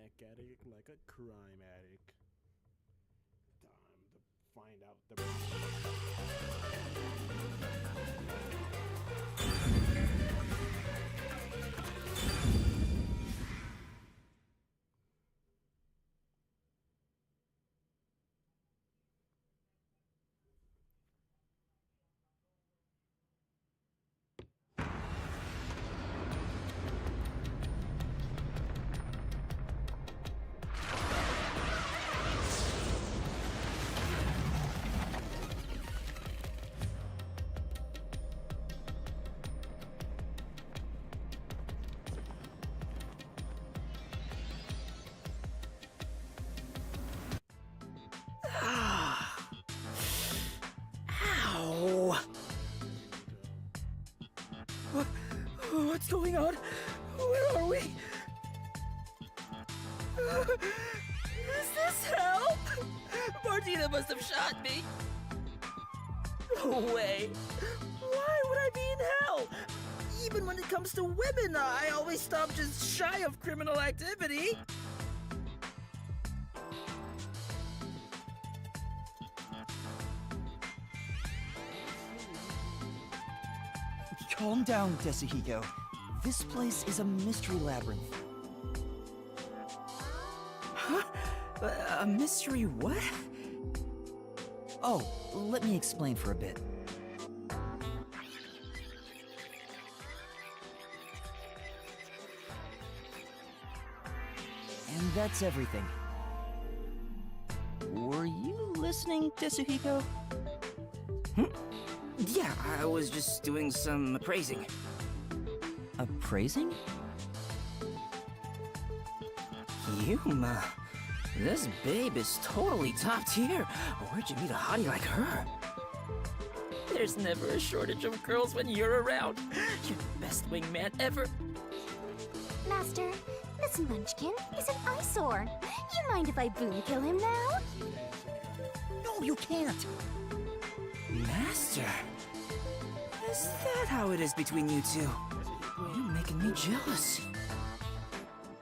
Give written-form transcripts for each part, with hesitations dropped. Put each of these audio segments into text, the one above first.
back at it like a crime addict. Time to find out the... Ow! What's going on? Where are we? Is this hell? Martina must have shot me. No way. Why would I be in hell? Even when it comes to women, I always stop just shy of criminal activity. Calm down, Desahiko. This place is a mystery labyrinth. Huh? A mystery what? Oh, let me explain for a bit. And that's everything. Were you listening, Desahiko? Yeah, I was just doing some appraising. Appraising? Yuma, this babe is totally top tier. Where'd you meet a hottie like her? There's never a shortage of girls when you're around. You're the best wingman ever. Master, this Munchkin is an eyesore. You mind if I boom kill him now? No, you can't! Master? Is that how it is between you two? You're making me jealous.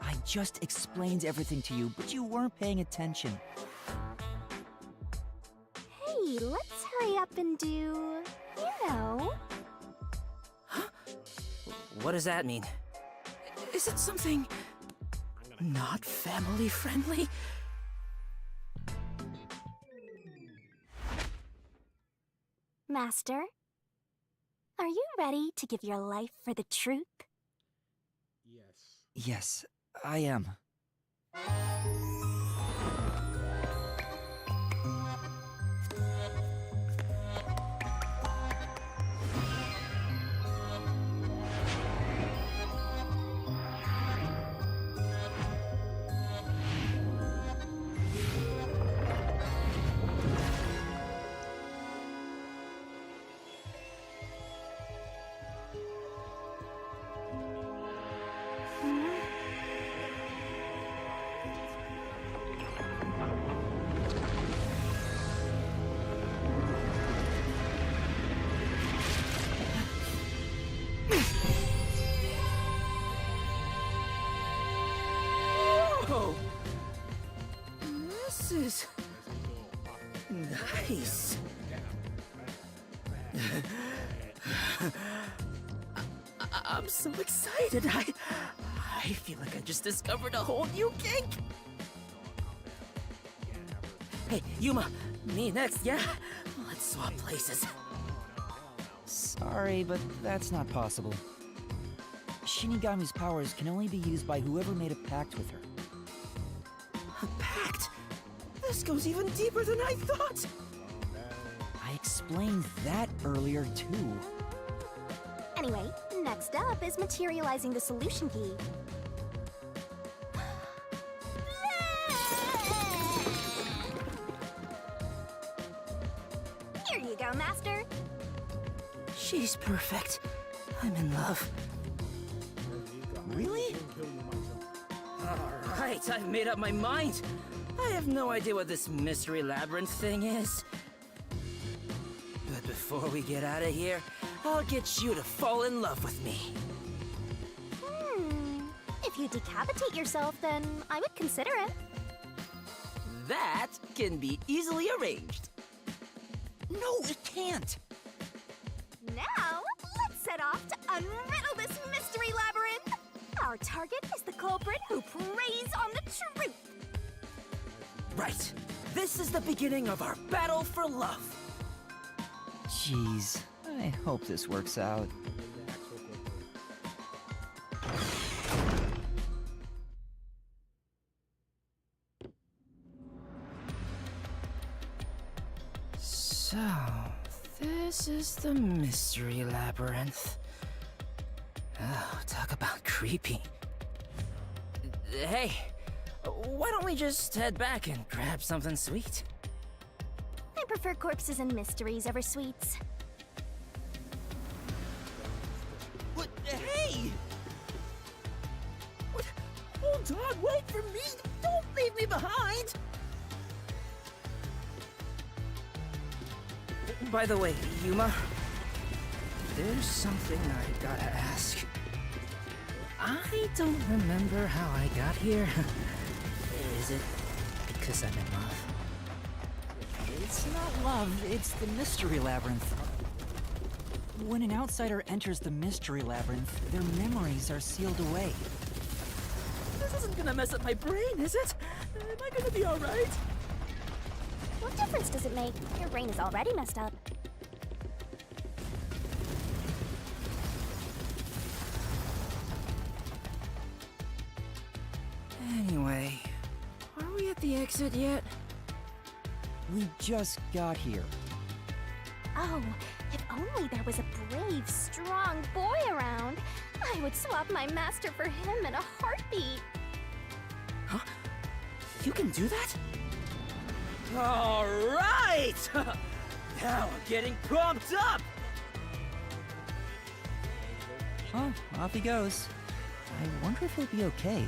I just explained everything to you, but you weren't paying attention. Hey, let's hurry up and do... you know... Huh? What does that mean? Is it something... not family-friendly? Master, are you ready to give your life for the truth? Yes. Yes, I am. Whoa! This is... nice. I'm so excited. I feel like I just discovered a whole new kink. Hey, Yuma, me next, yeah? Let's swap places. Sorry, but that's not possible. Shinigami's powers can only be used by whoever made a pact with her. A pact? This goes even deeper than I thought. I explained that earlier, too. Anyway, next up is materializing the solution key. Here you go, Master. She's perfect. I'm in love. Really? Alright, I've made up my mind. I have no idea what this mystery labyrinth thing is. But before we get out of here, I'll get you to fall in love with me. If If you decapitate yourself, then I would consider it. That can be easily arranged. No, it can't! Now, let's set off to unriddle this mystery labyrinth. Our target is the culprit who preys on the truth. Right. This is the beginning of our battle for love. Jeez, I hope this works out. So, this is the mystery labyrinth. Oh, talk about creepy. Hey, why don't we just head back and grab something sweet? I prefer corpses and mysteries over sweets. What? Hey! What? Hold on, wait for me! Don't leave me behind! By the way, Yuma, there's something I gotta ask. I don't remember how I got here. Is it because I'm in love? It's not love, it's the Mystery Labyrinth. When an outsider enters the Mystery Labyrinth, their memories are sealed away. This isn't gonna mess up my brain, is it? Am I gonna be alright? What difference does it make? Your brain is already messed up. Anyway, are we at the exit yet? We just got here. Oh, if only there was a brave, strong boy around. I would swap my master for him in a heartbeat. Huh? You can do that? Alright! Now I'm getting pumped up! Oh, off he goes. I wonder if he'll be okay.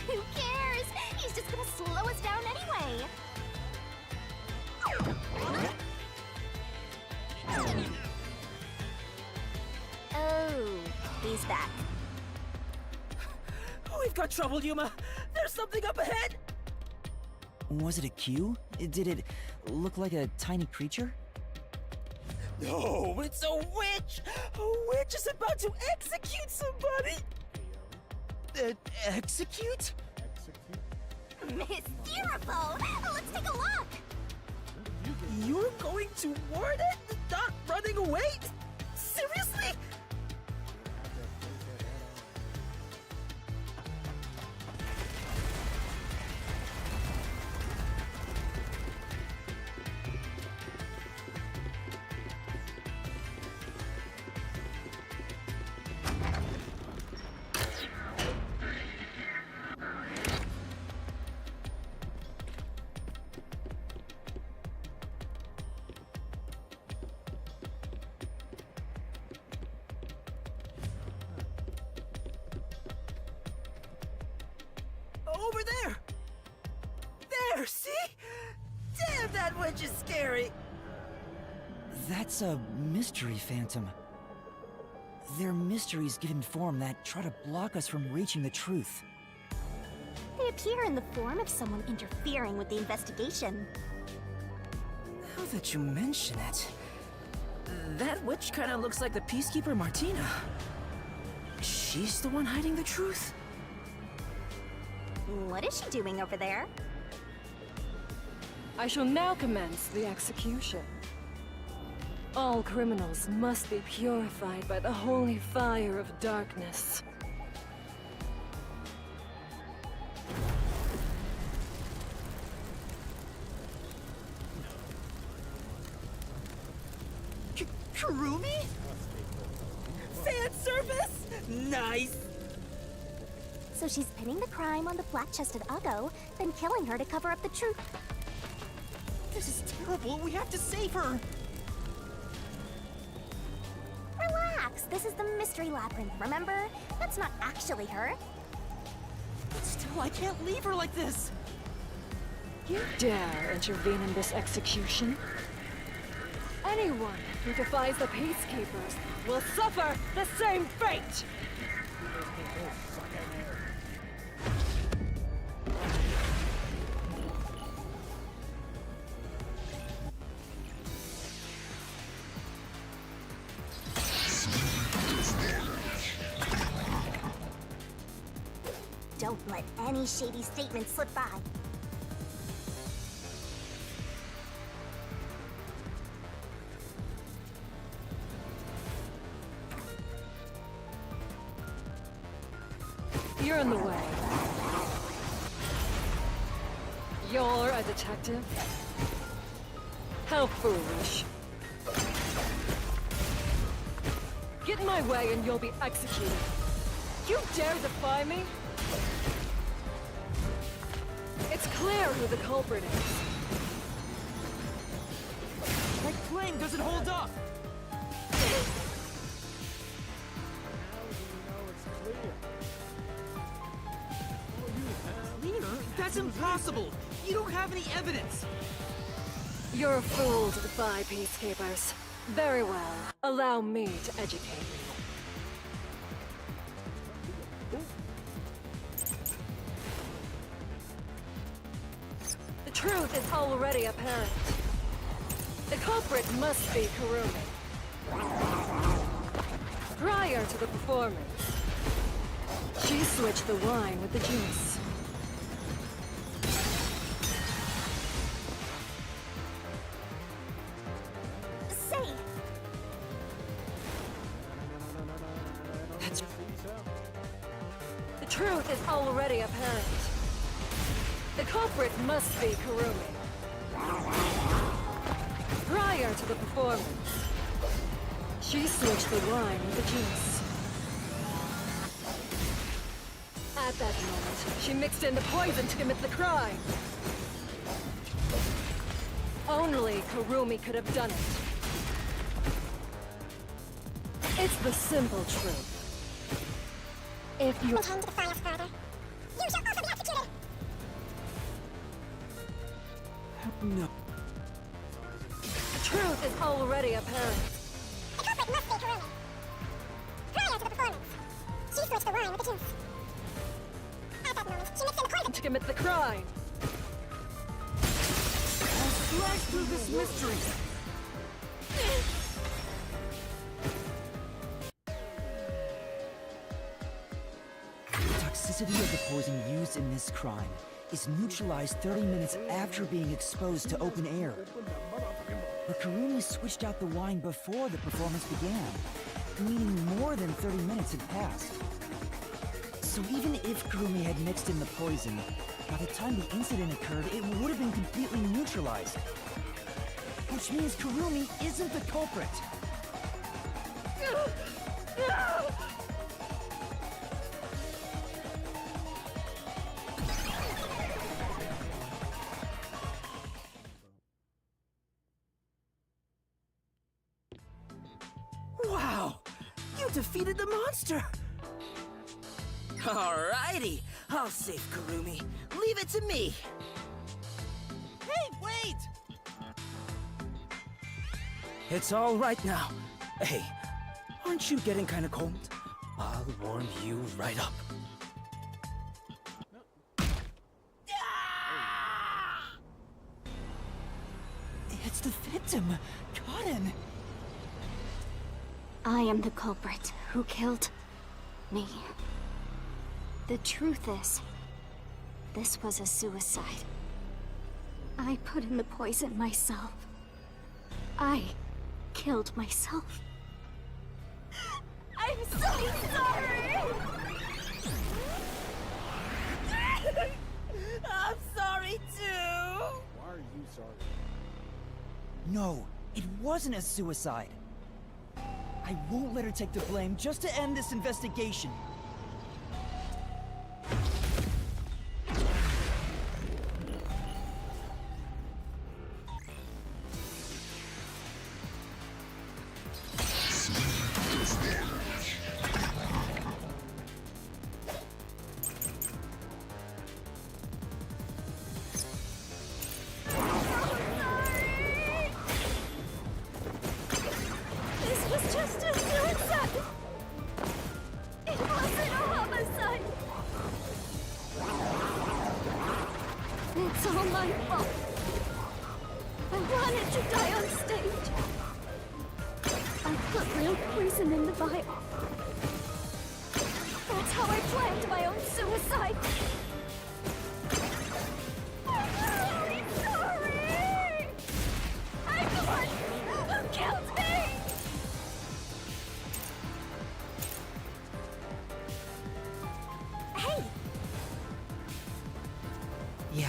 Who cares? He's just gonna slow us down anyway. Oh, he's back. We've got trouble, Yuma! There's something up ahead! Was it a cue? Did it look like a tiny creature? No, it's a witch! A witch is about to execute somebody! Execute? Mysterious! Let's take a look! You're going toward it? Not running away? Seriously? Over there! There, see? Damn, that witch is scary! That's a mystery phantom. They're mysteries given form that try to block us from reaching the truth. They appear in the form of someone interfering with the investigation. Now that you mention it, that witch kinda looks like the Peacekeeper Martina. She's the one hiding the truth? What is she doing over there? I shall now commence the execution. All criminals must be purified by the holy fire of darkness. Kurumi? Fan service? Nice! So she's pinning the crime on the flat-chested Uggo, then killing her to cover up the truth. This is terrible. We have to save her. Relax, this is the mystery labyrinth, remember? That's not actually her. But still, I can't leave her like this. You dare intervene in this execution? Anyone who defies the peacekeepers will suffer the same fate! Don't let any shady statement slip by. You're in the way. You're a detective? How foolish. Get in my way and you'll be executed. You dare defy me? It's clear who the culprit is. That claim doesn't hold up! Clear? That's impossible! You don't have any evidence! You're a fool to defy peacekeepers. Very well. Allow me to educate you. The truth is already apparent. The culprit must be Kurumi. Prior to the performance, she switched the wine with the juice. Say, The truth is already apparent. The culprit must be Kurumi. Prior to the performance, she switched the wine with the juice. At that moment, she mixed in the poison to commit the crime. Only Kurumi could have done it. It's the simple truth. If you intend to defy us further, you shall also be executed! No. The truth is already apparent. The culprit must be Kurumi. Prior to the performance, she switched the wine with the juice. At that moment, she mixed in the poison. To commit the crime. I'll slash through this mystery! The toxicity of the poison used in this crime is neutralized 30 minutes after being exposed to open air. But Kurumi switched out the wine before the performance began, meaning more than 30 minutes had passed. So even if Kurumi had mixed in the poison, by the time the incident occurred, it would have been completely neutralized. Which means Kurumi isn't the culprit. Wow! You defeated the monster! Alrighty, I'll save Kurumi. Leave it to me. Hey, wait! It's all right now. Hey, aren't you getting kind of cold? I'll warm you right up. It's the victim! Cotton! I am the culprit who killed me. The truth is, this was a suicide. I put in the poison myself. I killed myself. I'm so sorry! I'm sorry too! Why are you sorry? No, it wasn't a suicide. I won't let her take the blame just to end this investigation. This was just a suicide! It wasn't a homicide! It's all my fault. I wanted to die on stage. I put real poison in the vial. That's how I planned my own suicide. Yeah.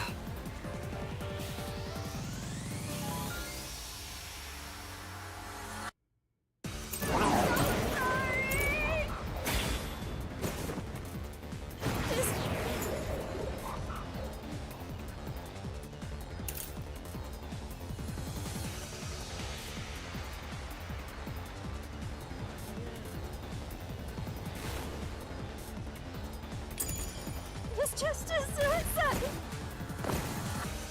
It was just a suicide.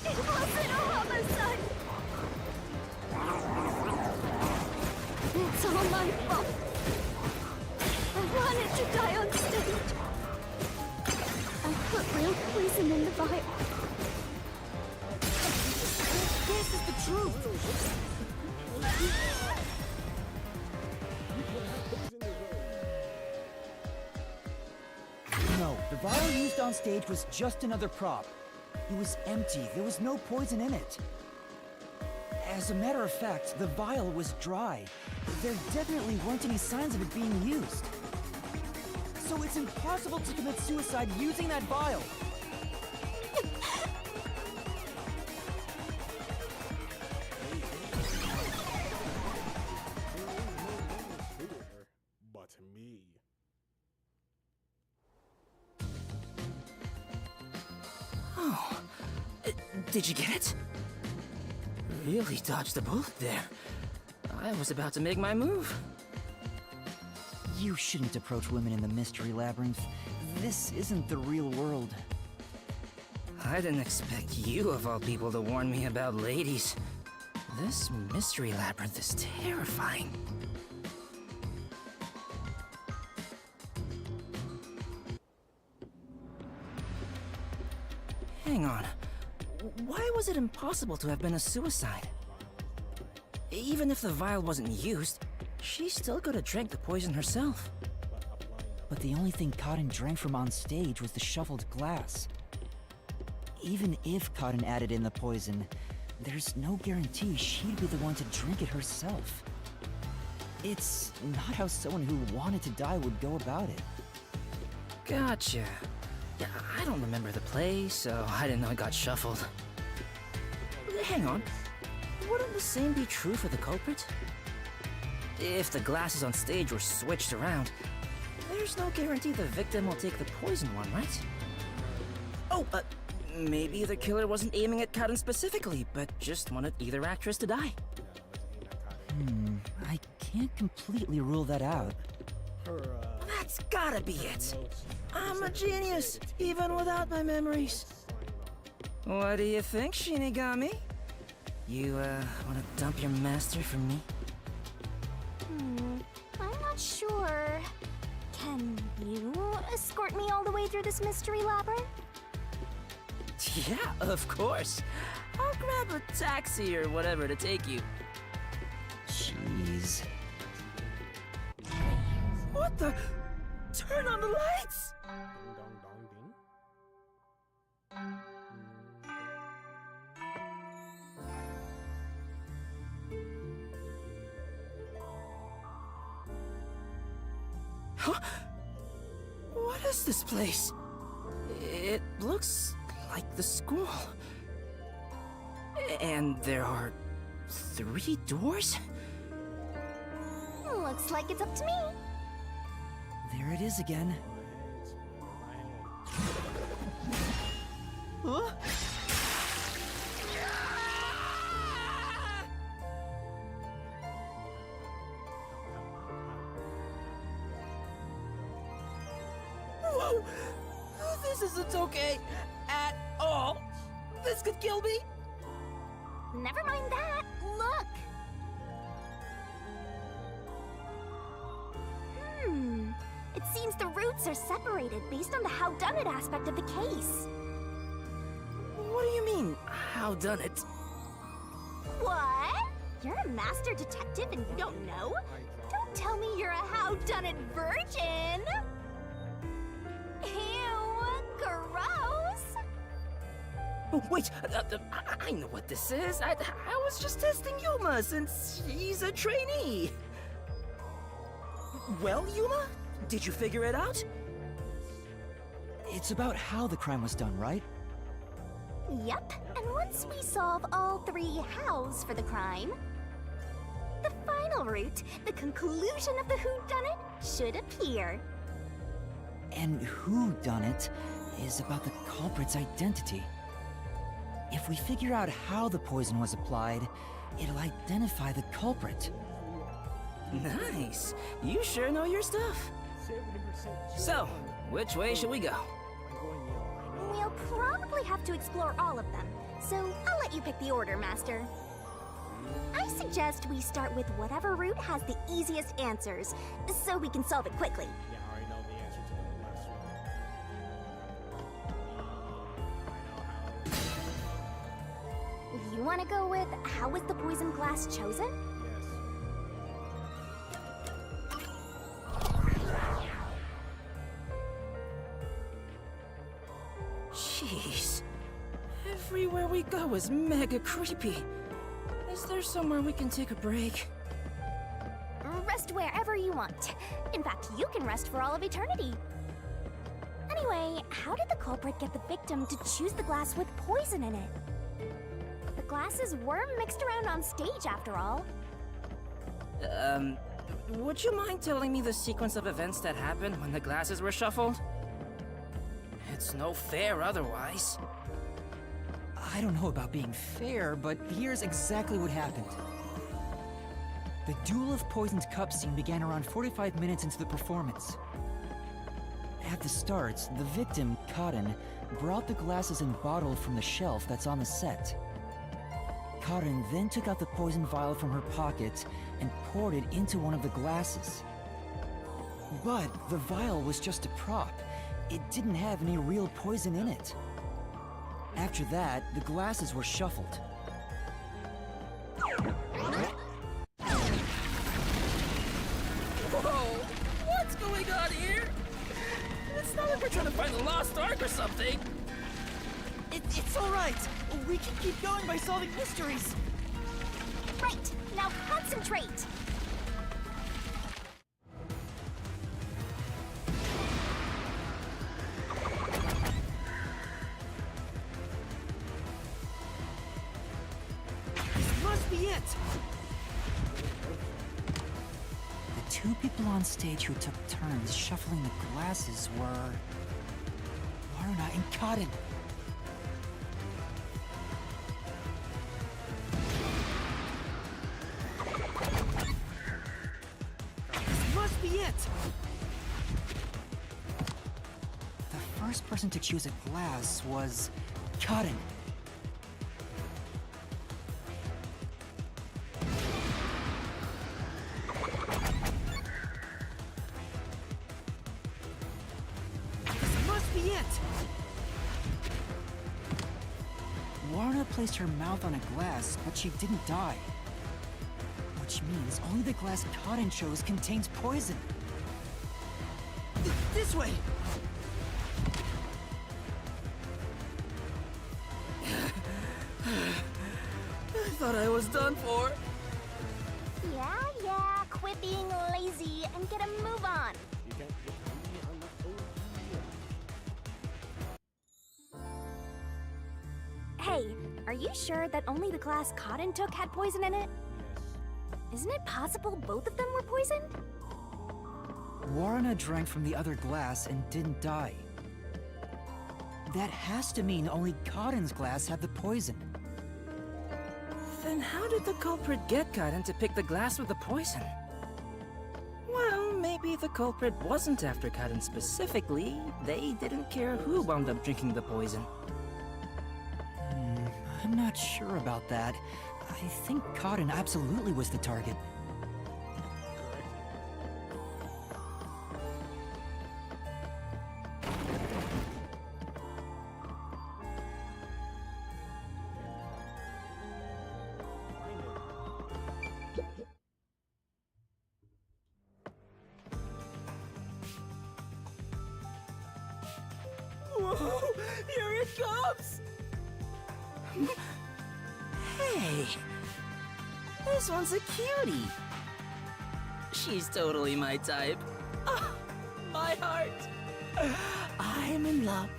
It wasn't a homicide. It's all my fault. I wanted to die on stage. I put real poison in the vial. This is the truth! No, the vial used on stage was just another prop. It was empty. There was no poison in it. As a matter of fact, the vial was dry. There definitely weren't any signs of it being used. So it's impossible to commit suicide using that vial. But me. Oh, did you get it? Really dodged the bullet there. I was about to make my move. You shouldn't approach women in the Mystery Labyrinth. This isn't the real world. I didn't expect you, of all people, to warn me about ladies. This Mystery Labyrinth is terrifying. Hang on. Why was it impossible to have been a suicide? Even if the vial wasn't used, she still could have drank the poison herself. But the only thing Cotton drank from on stage was the shuffled glass. Even if Cotton added in the poison, there's no guarantee she'd be the one to drink it herself. It's not how someone who wanted to die would go about it. Gotcha. Yeah, I don't remember the play, so I didn't know it got shuffled. Hang on. Wouldn't the same be true for the culprit? If the glasses on stage were switched around, there's no guarantee the victim will take the poison one, right? Oh, maybe the killer wasn't aiming at Cotton specifically, but just wanted either actress to die. I can't completely rule that out. That's gotta be it. I'm a genius, even without my memories. What do you think, Shinigami? You, wanna dump your master for me? I'm not sure. Can you escort me all the way through this mystery labyrinth? Yeah, of course. I'll grab a taxi or whatever to take you. Jeez. What the? Turn on the lights! Ding dong dong ding. Huh? What is this place? It looks like the school. And there are 3 doors? Looks like it's up to me. There it is again. Huh? Whoa! This isn't okay at all. This could kill me. Never mind that. Look. It seems the roots are separated based on the howdunit aspect of the case. What do you mean, how done it? What? You're a master detective and you don't know? Don't tell me you're a howdunit virgin! Ew, gross! Oh, wait, I know what this is. I was just testing Yuma since he's a trainee. Well, Yuma, did you figure it out? It's about how the crime was done, right? Yep, and once we solve all 3 hows for the crime, the final route, the conclusion of the whodunit, should appear. And whodunit is about the culprit's identity. If we figure out how the poison was applied, it'll identify the culprit. Nice. You sure know your stuff. 70%. So, which way should we go? I'm going yellow. We'll probably have to explore all of them, so I'll let you pick the order, Master. I suggest we start with whatever route has the easiest answers, so we can solve it quickly. Yeah, I already know the answer to the last one. You want to go with how was the poison glass chosen? Jeez. Everywhere we go is mega creepy. Is there somewhere we can take a break? Rest wherever you want. In fact, you can rest for all of eternity. Anyway, how did the culprit get the victim to choose the glass with poison in it? The glasses were mixed around on stage, after all. Would you mind telling me the sequence of events that happened when the glasses were shuffled? It's no fair otherwise. I don't know about being fair, but here's exactly what happened. The Duel of Poisoned Cups scene began around 45 minutes into the performance. At the start, the victim, Cotton, brought the glasses and bottle from the shelf that's on the set. Cotton then took out the poison vial from her pocket and poured it into one of the glasses. But the vial was just a prop. It didn't have any real poison in it. After that, the glasses were shuffled. Whoa! What's going on here? It's not like we're trying to find the lost ark or something. It's all right. We can keep going by solving mysteries. Right, now concentrate! This must be it. The 2 people on stage who took turns shuffling the glasses were Lorna and Cotton. This must be it. The first person to choose a glass was Cotton. Warna placed her mouth on a glass, but she didn't die. Which means only the glass Cotton chose contains poison. This way! I thought I was done for. Yeah, quit being lazy and get a move on. You can't get me on the Hey, are you sure that only the glass Cotton took had poison in it? Isn't it possible both of them were poisoned? Warna drank from the other glass and didn't die. That has to mean only Cotton's glass had the poison. Then how did the culprit get Cotton to pick the glass with the poison? Well, maybe the culprit wasn't after Cotton specifically. They didn't care who wound up drinking the poison. I'm not sure about that. I think Cotton absolutely was the target. Whoa! Here it comes! Hey! This one's a cutie! She's totally my type. Ah, my heart! I'm in love.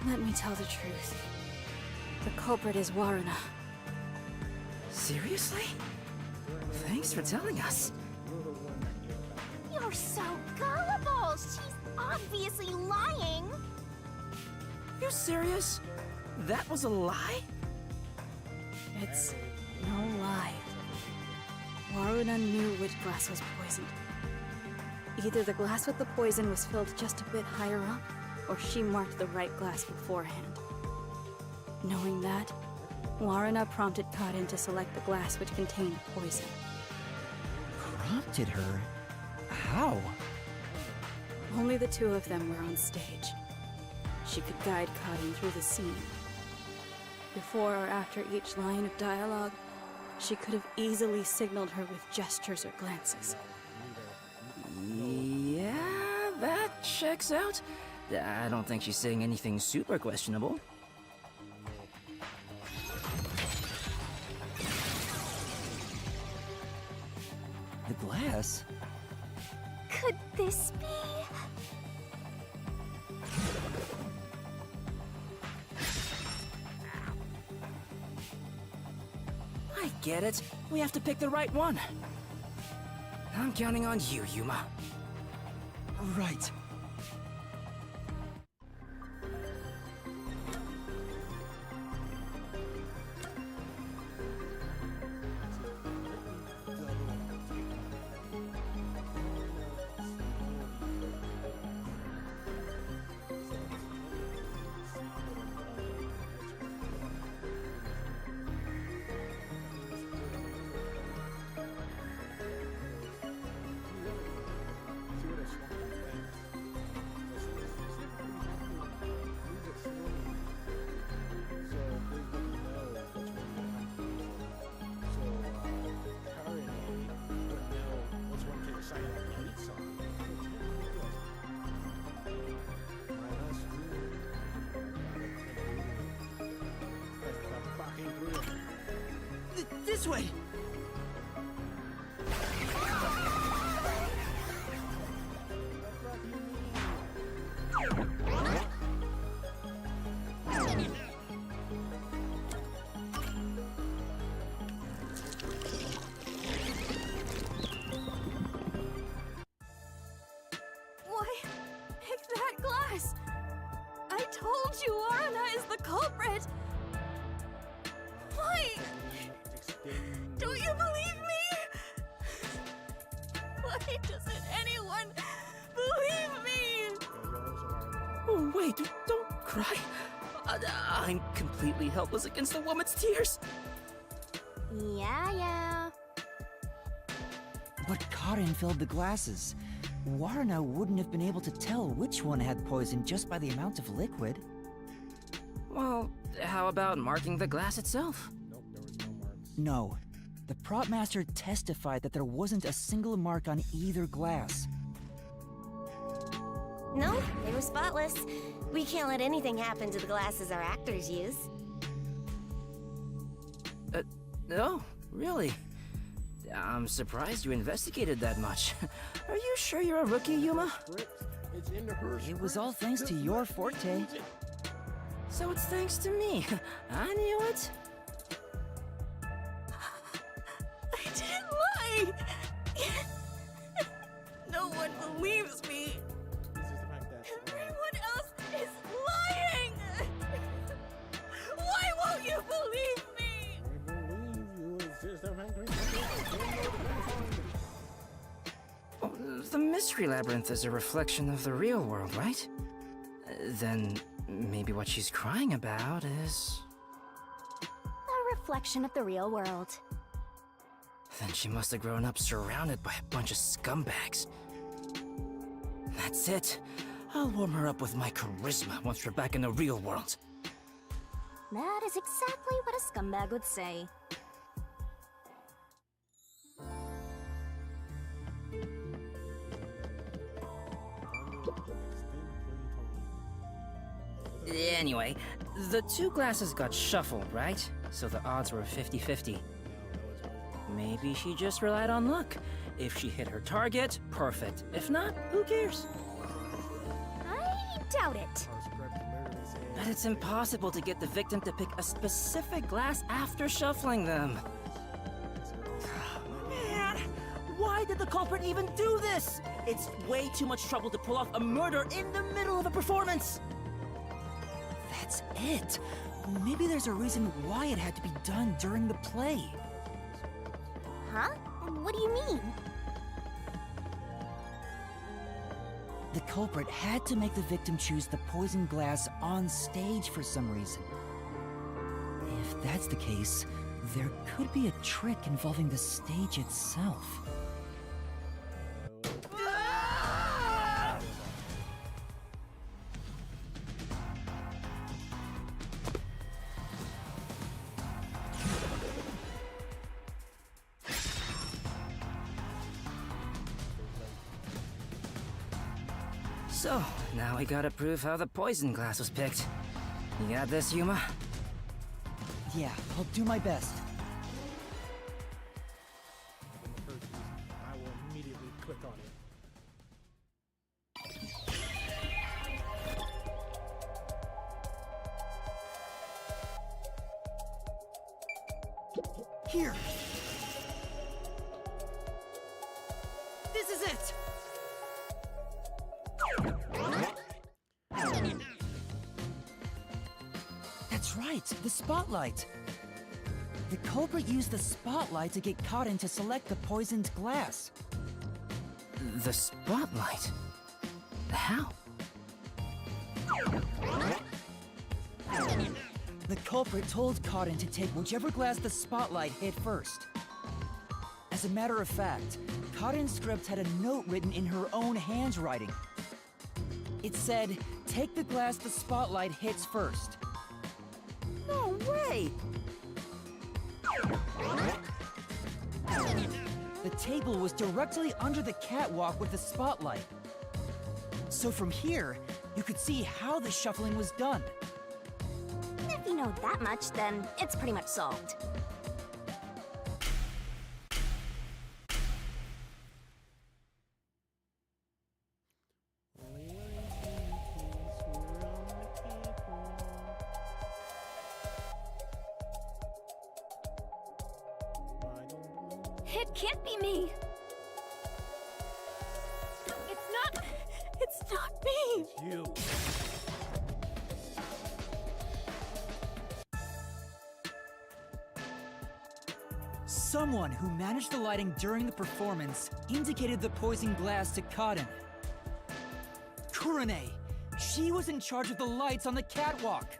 Let me tell the truth. The culprit is Waruna. Seriously? Thanks for telling us. You're so gullible! She's obviously lying! You serious? That was a lie? It's no lie. Waruna knew which glass was poisoned. Either the glass with the poison was filled just a bit higher up, or she marked the right glass beforehand. Knowing that, Waruna prompted Karin to select the glass which contained poison. Prompted her? How? Only the two of them were on stage. She could guide Karin through the scene. Before or after each line of dialogue, she could have easily signaled her with gestures or glances. Yeah, that checks out. I don't think she's saying anything super questionable. The glass? Could this be? I get it. We have to pick the right one. I'm counting on you, Yuma. Right. This way! Why, pick that glass! I told you Waruna is the culprit! Why? Don't you believe me? Why doesn't anyone believe me? Oh, wait, don't cry. I'm completely helpless against the woman's tears. Yeah. But Karin filled the glasses. Waruna wouldn't have been able to tell which one had poison just by the amount of liquid. Well, how about marking the glass itself? Nope, there was no marks. No. The prop master testified that there wasn't a single mark on either glass. No, they were spotless. We can't let anything happen to the glasses our actors use. No, really? I'm surprised you investigated that much. Are you sure you're a rookie, Yuma? It's into her It was all thanks to your forte. So it's thanks to me. I knew it. I didn't lie! No one believes me! This is the fact that Everyone else is lying! Why won't you believe me? I believe you. It's just the fact that Oh, the Mystery Labyrinth is a reflection of the real world, right? Then maybe what she's crying about is... A reflection of the real world. Then she must have grown up surrounded by a bunch of scumbags. That's it. I'll warm her up with my charisma once we're back in the real world. That is exactly what a scumbag would say. Anyway, the two glasses got shuffled, right? So the odds were 50-50. Maybe she just relied on luck. If she hit her target, perfect. If not, who cares? I doubt it. But it's impossible to get the victim to pick a specific glass after shuffling them. Man, why did the culprit even do this? It's way too much trouble to pull off a murder in the middle of a performance. That's it. Maybe there's a reason why it had to be done during the play. Huh? What do you mean? The culprit had to make the victim choose the poison glass on stage for some reason. If that's the case, there could be a trick involving the stage itself. So, now we gotta prove how the poison glass was picked. You got this, Yuma? Yeah, I'll do my best. When the first piece, I will immediately click on it. Here! This is it! That's right, the spotlight. The culprit used the spotlight to get caught in to select the poisoned glass. The spotlight? How? The culprit told Cotton to take whichever glass the spotlight hit first. As a matter of fact, Cotton's script had a note written in her own handwriting. It said, "Take the glass the spotlight hits first." No way! The table was directly under the catwalk with the spotlight. So from here, you could see how the shuffling was done. If you know that much, then it's pretty much solved. It can't be me. It's not me. You. Someone who managed the lighting during the performance indicated the poison glass to Cotton. Kurane! She was in charge of the lights on the catwalk!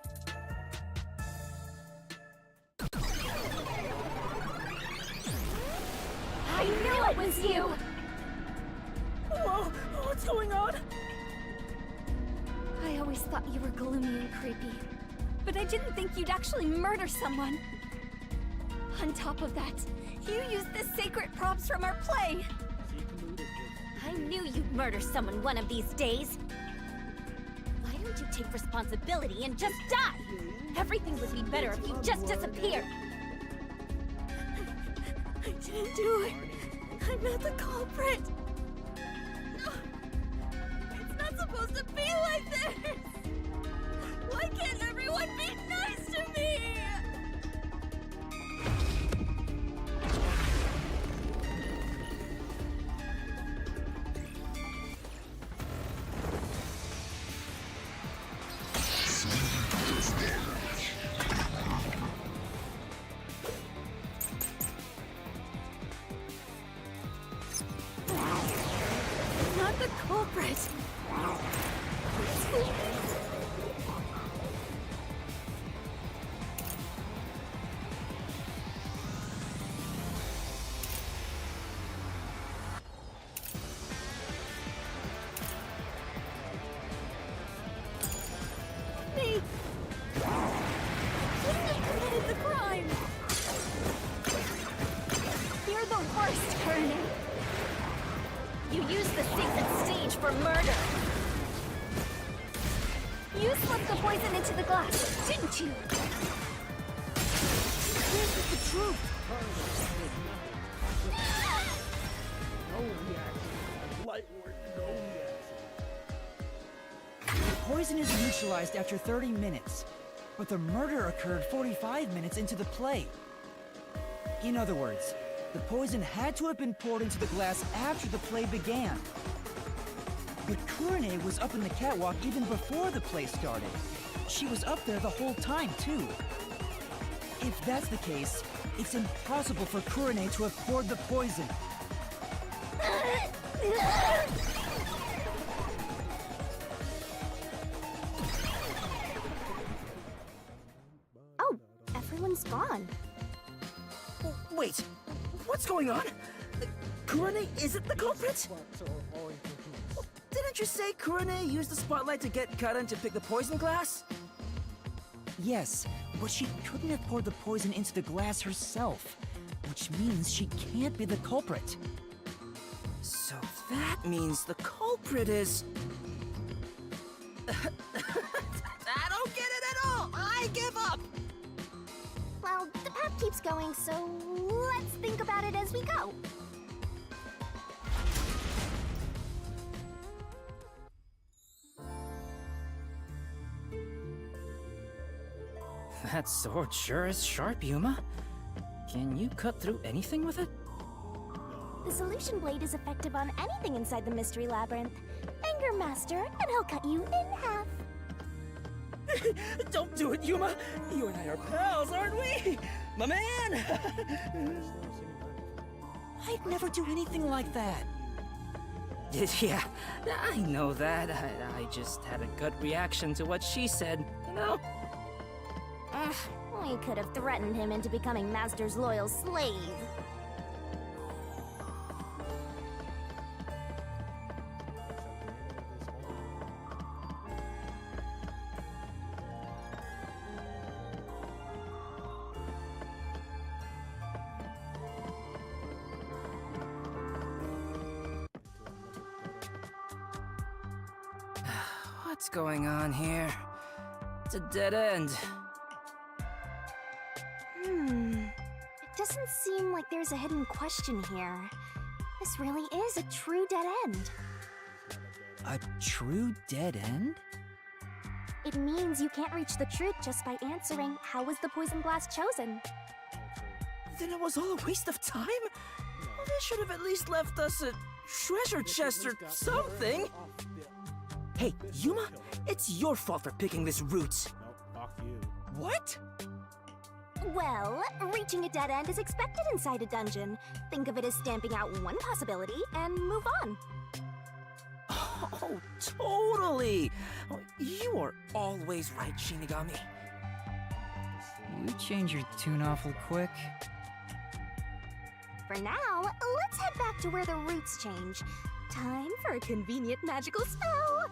I knew it was you. Whoa, what's going on? I always thought you were gloomy and creepy, but I didn't think you'd actually murder someone. On top of that, you used the sacred props from our play. I knew you'd murder someone one of these days. Why don't you take responsibility and just die? Everything would be better if you just disappeared. I didn't do it. I'm not the culprit. No. It's not supposed to be like this. Why can't everyone be nice to me? Not the culprit. Me. You committed the crime. You're the worst, Kurane. You used the sacred stage for murder. You slipped the poison into the glass, didn't you? This is the truth! No reaction. Light work, no reaction. poison is neutralized after 30 minutes, but the murder occurred 45 minutes into the play. In other words, the poison had to have been poured into the glass after the play began. But Kurane was up in the catwalk even before the play started. She was up there the whole time, too. If that's the case, it's impossible for Kurane to have poured the poison. Oh, everyone's gone. Wait, what's going on? Kurane isn't the culprit? Didn't you say Kurane used the spotlight to get Karan to pick the poison glass? Yes, but she couldn't have poured the poison into the glass herself, which means she can't be the culprit. So that means the culprit is... I don't get it at all! I give up! Well, the path keeps going, so let's think about it as we go. That sword sure is sharp, Yuma. Can you cut through anything with it? The solution blade is effective on anything inside the mystery labyrinth. Anger Master, and I'll cut you in half. Don't do it, Yuma! You and I are pals, aren't we? My man! I'd never do anything like that. Yeah, I know that. I just had a gut reaction to what she said, you know? We could have threatened him into becoming Master's loyal slave. What's going on here? It's a dead end. It doesn't seem like there's a hidden question here. This really is a true dead end. A true dead end? It means you can't reach the truth just by answering, how was the poison glass chosen? Then it was all a waste of time? Well, they should have at least left us a treasure chest or something. Hey, Yuma, it's your fault for picking this route. Nope, fuck you. What? Well, reaching a dead end is expected inside a dungeon. Think of it as stamping out one possibility and move on. Oh, totally. Oh, you are always right, Shinigami. You change your tune awful quick. For now, let's head back to where the roots change. Time for a convenient magical spell.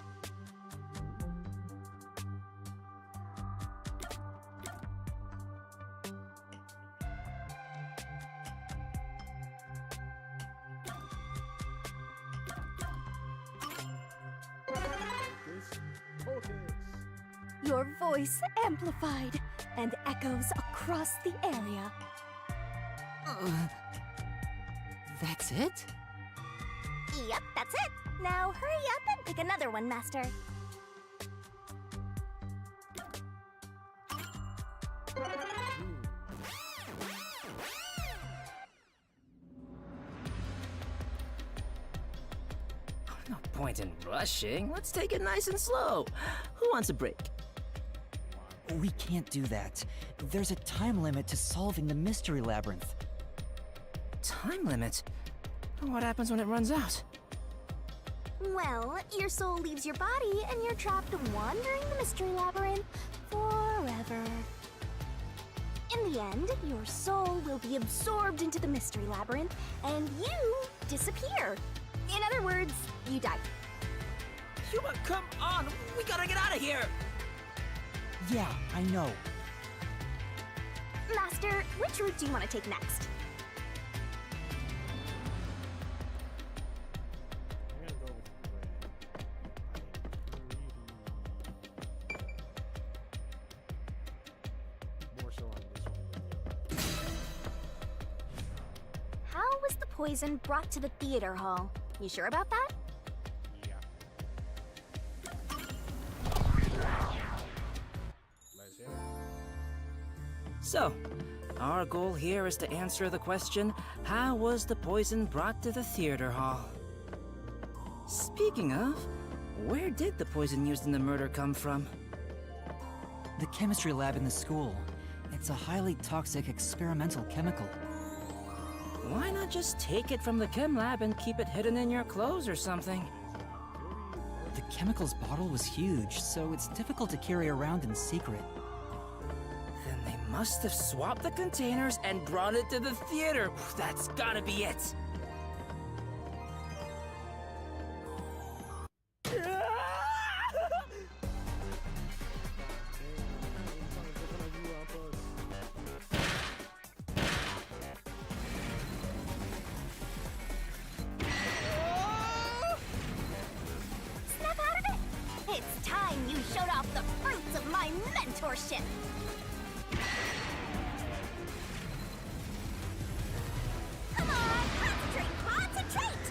Your voice amplified and echoes across the area. That's it? Yep, that's it. Now hurry up and pick another one, Master. No point in rushing. Let's take it nice and slow. Who wants a break? We can't do that. There's a time limit to solving the mystery labyrinth. Time limit? What happens when it runs out? Well, your soul leaves your body and you're trapped wandering the mystery labyrinth forever. In the end, your soul will be absorbed into the mystery labyrinth and you disappear. In other words, you die. Yuma, come on! We gotta get out of here! Yeah, I know. Master, which route do you want to take next? I'm gonna go with red. More so on this one than the other. How was the poison brought to the theater hall? You sure about that? Yeah. So, our goal here is to answer the question, how was the poison brought to the theater hall? Speaking of, where did the poison used in the murder come from? The chemistry lab in the school. It's a highly toxic experimental chemical. Why not just take it from the chem lab and keep it hidden in your clothes or something? The chemicals bottle was huge, so it's difficult to carry around in secret. Then they must have swapped the containers and brought it to the theater. That's gotta be it. Snap out of it! It's time you showed off the fruits of my mentorship! Come on, concentrate, concentrate!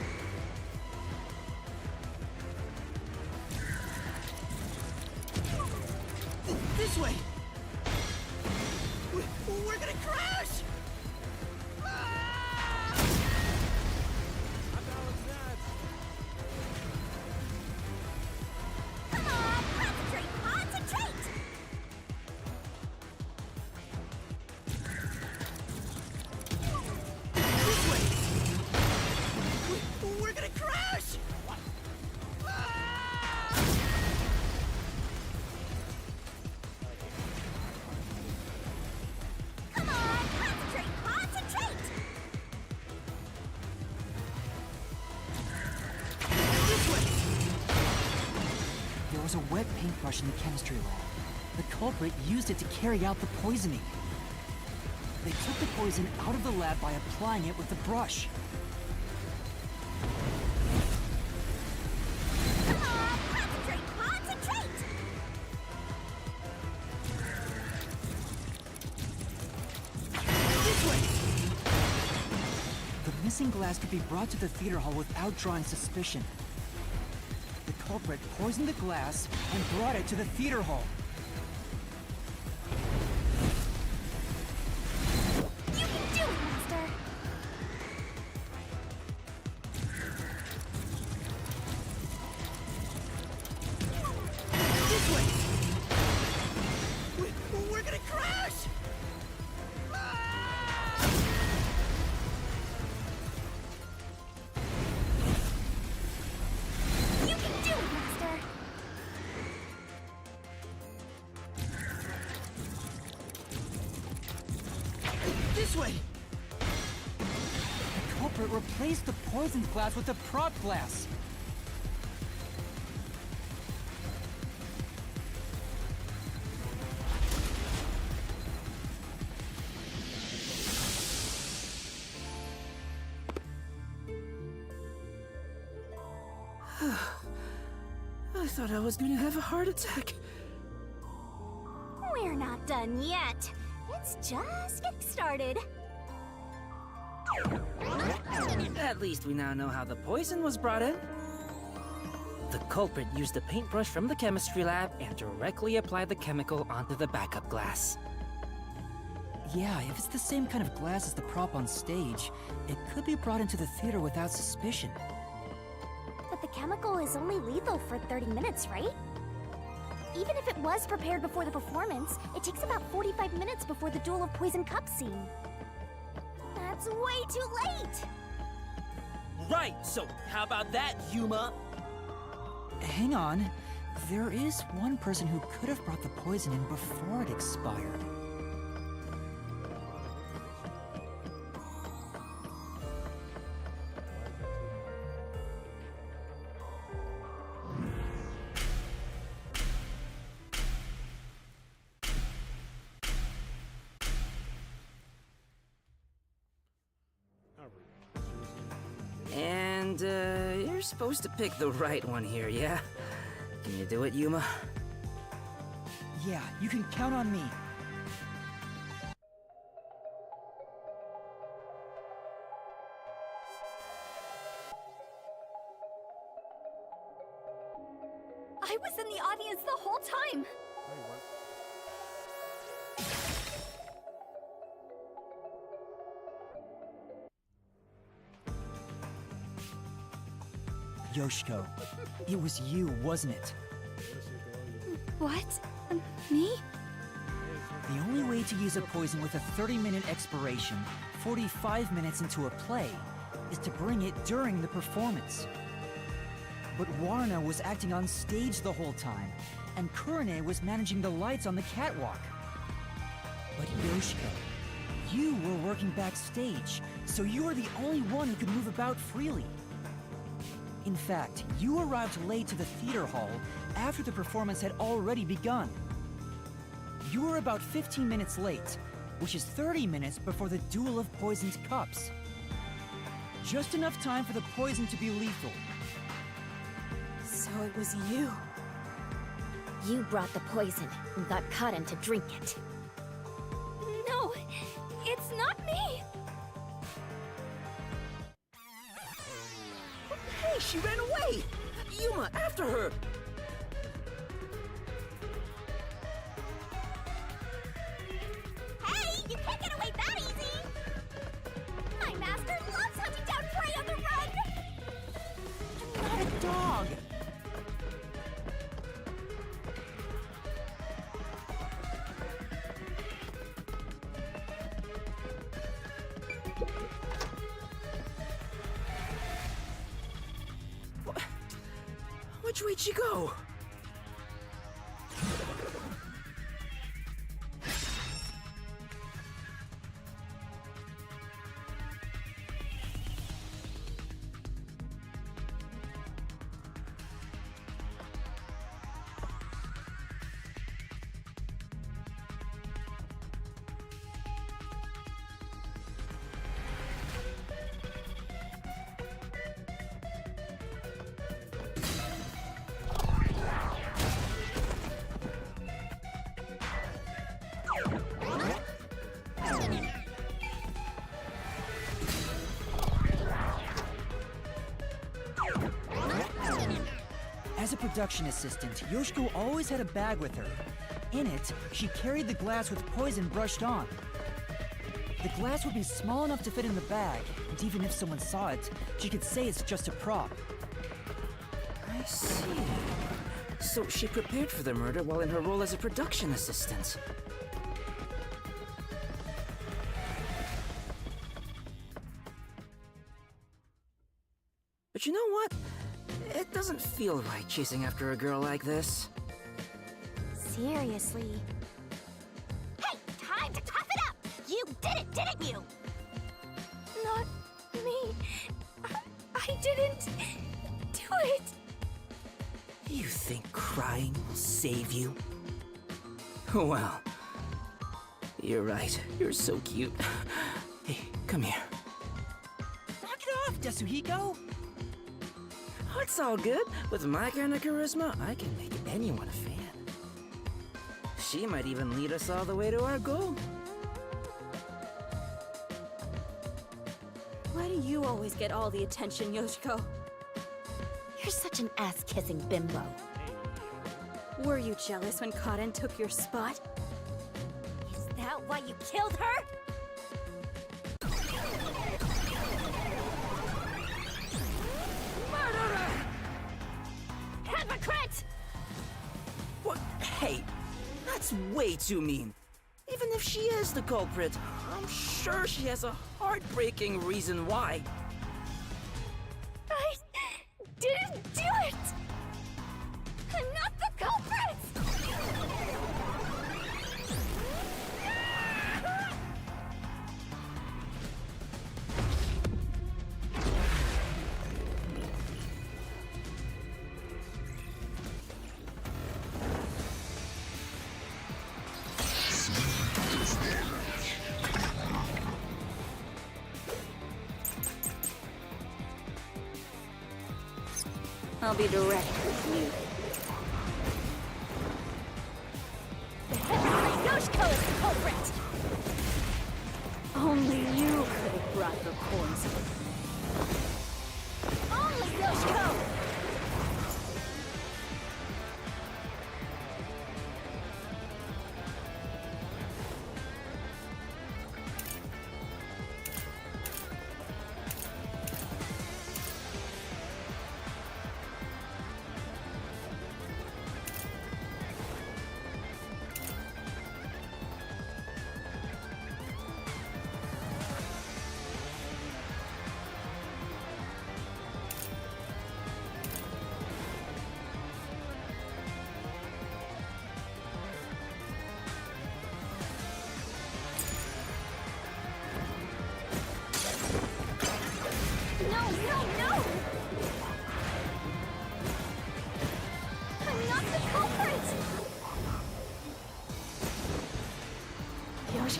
This way! We're gonna crash! Come on, concentrate, concentrate! This way! We're gonna crash! Come on, concentrate, concentrate! This way! There was a wet paintbrush in the chemistry lab. The culprit used it to carry out the poisoning. They took the poison out of the lab by applying it with the brush. Come on, concentrate, concentrate! This way! The missing glass could be brought to the theater hall without drawing suspicion. The culprit poisoned the glass and brought it to the theater hall. You can do it, Master! This way! We're gonna crash! You can do it, Master! This way! The culprit replaced the poisoned glass with the prop glass. I thought I was gonna have a heart attack. We're not done yet. It's just getting started. At least we now know how the poison was brought in. The culprit used a paintbrush from the chemistry lab and directly applied the chemical onto the backup glass. Yeah, if it's the same kind of glass as the prop on stage, it could be brought into the theater without suspicion. But the chemical is only lethal for 30 minutes, right? Even if it was prepared before the performance, it takes about 45 minutes before the Duel of Poison Cup scene. That's way too late! Right, so how about that, Yuma? Hang on. There is one person who could have brought the poison in before it expired. And, you're supposed to pick the right one here, yeah? Can you do it, Yuma? Yeah, you can count on me. I was in the audience the whole time! Yoshiko, it was you, wasn't it? What? Me? The only way to use a poison with a 30-minute expiration, 45 minutes into a play, is to bring it during the performance. But Warna was acting on stage the whole time, and Kurane was managing the lights on the catwalk. But Yoshiko, you were working backstage, so you were the only one who could move about freely. In fact, you arrived late to the theater hall after the performance had already begun. You were about 15 minutes late, which is 30 minutes before the duel of poisoned cups. Just enough time for the poison to be lethal. So it was you. You brought the poison and got Kaden to drink it. No, it's not me. Hey, she ran away! Yuma, after her! Hey, you can't get away that easy! My master loves hunting down prey on the run! Not a dog! Which way'd she go? As a production assistant, Yoshiko always had a bag with her. In it, she carried the glass with poison brushed on. The glass would be small enough to fit in the bag, and even if someone saw it, she could say it's just a prop. I see. So she prepared for the murder while in her role as a production assistant. But you know what? It doesn't feel right chasing after a girl like this. Seriously. Hey, time to tough it up! You did it, didn't you? Not me. I didn't do it. You think crying will save you? Well, you're right. You're so cute. Hey, come here. Knock it off, Yasuhiko! Oh, it's all good. With my kind of charisma, I can make anyone a fan. She might even lead us all the way to our goal. Why do you always get all the attention, Yoshiko? You're such an ass-kissing bimbo. Were you jealous when Kaden took your spot? Is that why you killed her? Murderer! Hypocrite! What? Hey, that's way too mean. Even if she is the culprit, I'm sure she has a heartbreaking reason why. I didn't do it! I'm not the culprit! I'll be direct with you. Yoshiko is the culprit! Only you could have brought the poison. Only Yoshiko!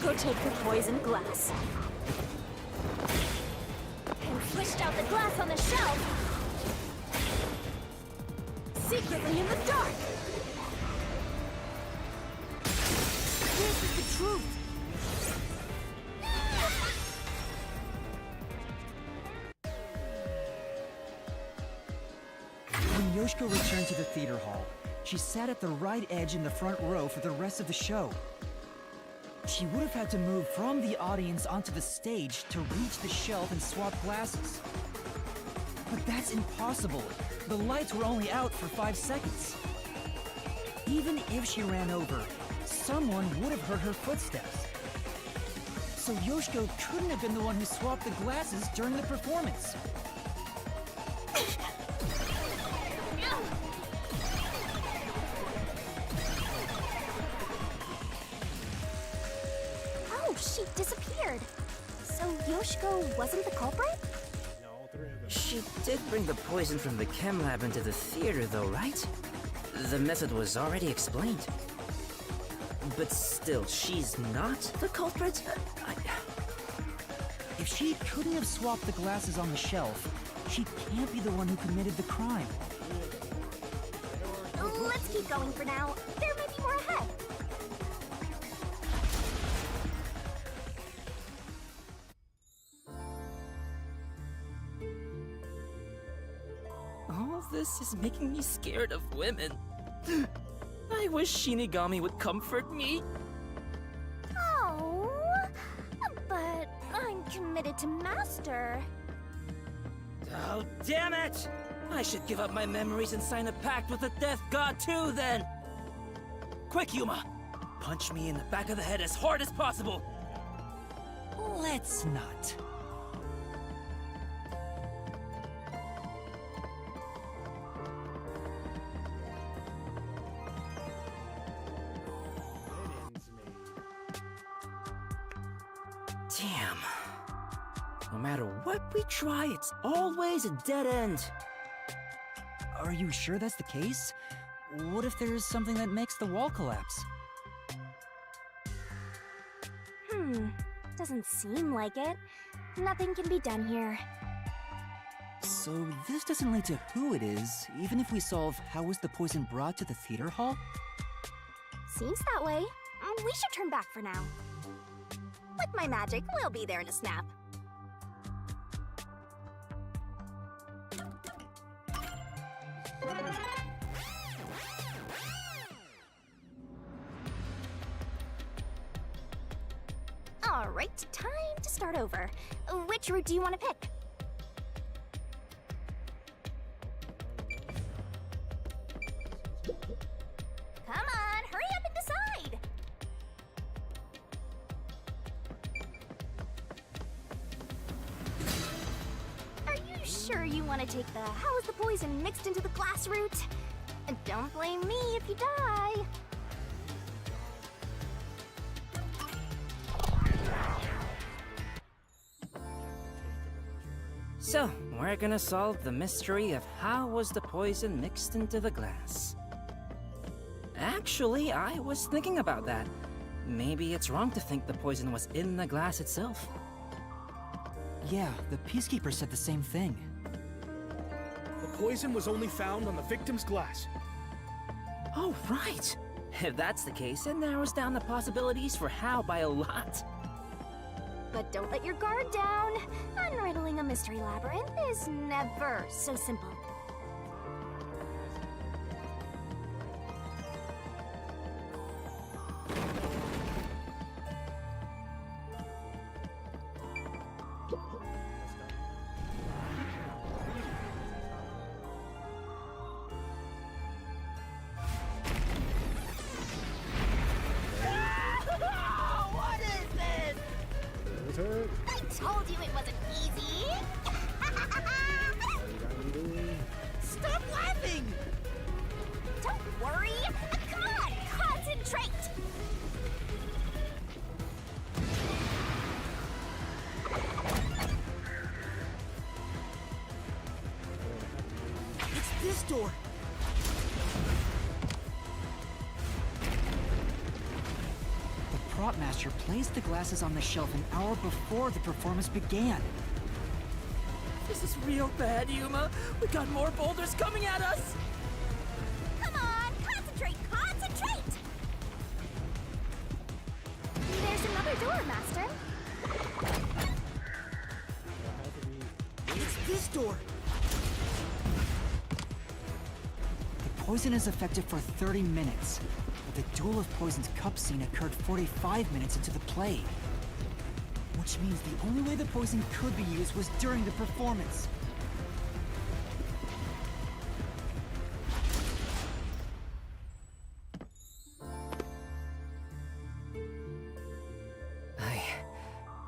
Yoshiko take the poisoned glass and switched out the glass on the shelf secretly in the dark. This is the truth. When Yoshiko returned to the theater hall, she sat at the right edge in the front row for the rest of the show. She would have had to move from the audience onto the stage to reach the shelf and swap glasses. But that's impossible. The lights were only out for 5 seconds. Even if she ran over, someone would have heard her footsteps. So Yoshiko couldn't have been the one who swapped the glasses during the performance. Oh, she disappeared. So Yoshiko wasn't the culprit? No, 3 of them. She did bring the poison from the chem lab into the theater, though, right? The method was already explained. But still, she's not the culprit? If she couldn't have swapped the glasses on the shelf, she can't be the one who committed the crime. Let's keep going for now. There may be more ahead. All this is making me scared of women. I wish Shinigami would comfort me. Oh, but I'm committed to Master. Oh, damn it! I should give up my memories and sign a pact with the Death God too, then! Quick, Yuma! Punch me in the back of the head as hard as possible! Let's not. It ends me. Damn. No matter what we try, it's always a dead end. Are you sure that's the case? What if there's something that makes the wall collapse? Doesn't seem like it. Nothing can be done here. So this doesn't lead to who it is, even if we solve how was the poison brought to the theater hall? Seems that way. We should turn back for now. With my magic, we'll be there in a snap. Alright, time to start over. Which route do you want to pick? Come on, hurry up and decide! Are you sure you want to take the how is the poison mixed into the glass route? Don't blame me if you die. So, we're gonna solve the mystery of how was the poison mixed into the glass. Actually, I was thinking about that. Maybe it's wrong to think the poison was in the glass itself. Yeah, the Peacekeeper said the same thing. The poison was only found on the victim's glass. Oh, right! If that's the case, it narrows down the possibilities for how by a lot. But don't let your guard down. Unriddling a mystery labyrinth is never so simple. What is this? Is it? I told you it wasn't easy! Stop laughing! Don't worry! Come on, concentrate! It's this door. The prop shop master placed the glasses on the shelf an hour before the performance began. This is real bad, Yuma. We got more boulders coming at us. Come on, concentrate, concentrate! There's another door, Master. It's this door. The poison is effective for 30 minutes. The Duel of Poison's cup scene occurred 45 minutes into the play. Which means the only way the poison could be used was during the performance.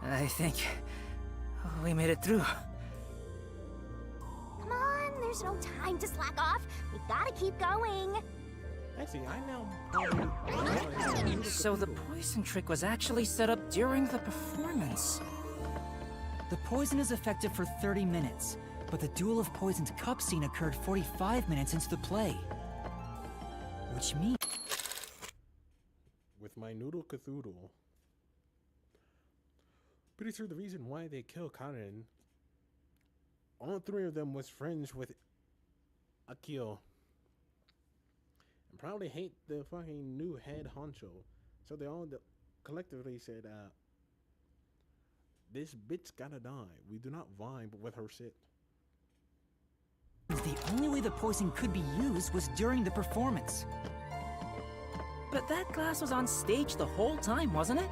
I think we made it through. Come on, there's no time to slack off. We gotta keep going. Actually, I know. So the poison trick was actually set up during the performance. The poison is effective for 30 minutes, but the Duel of Poison's cup scene occurred 45 minutes into the play. Which means... With my noodle Cthulhu. Pretty sure the reason why they killed Karen, all three of them was friends with Akil. And probably hate the fucking new head honcho. So they all collectively said, this bitch gotta die. We do not vibe with her shit. the only way the poison could be used was during the performance. But that glass was on stage the whole time, wasn't it?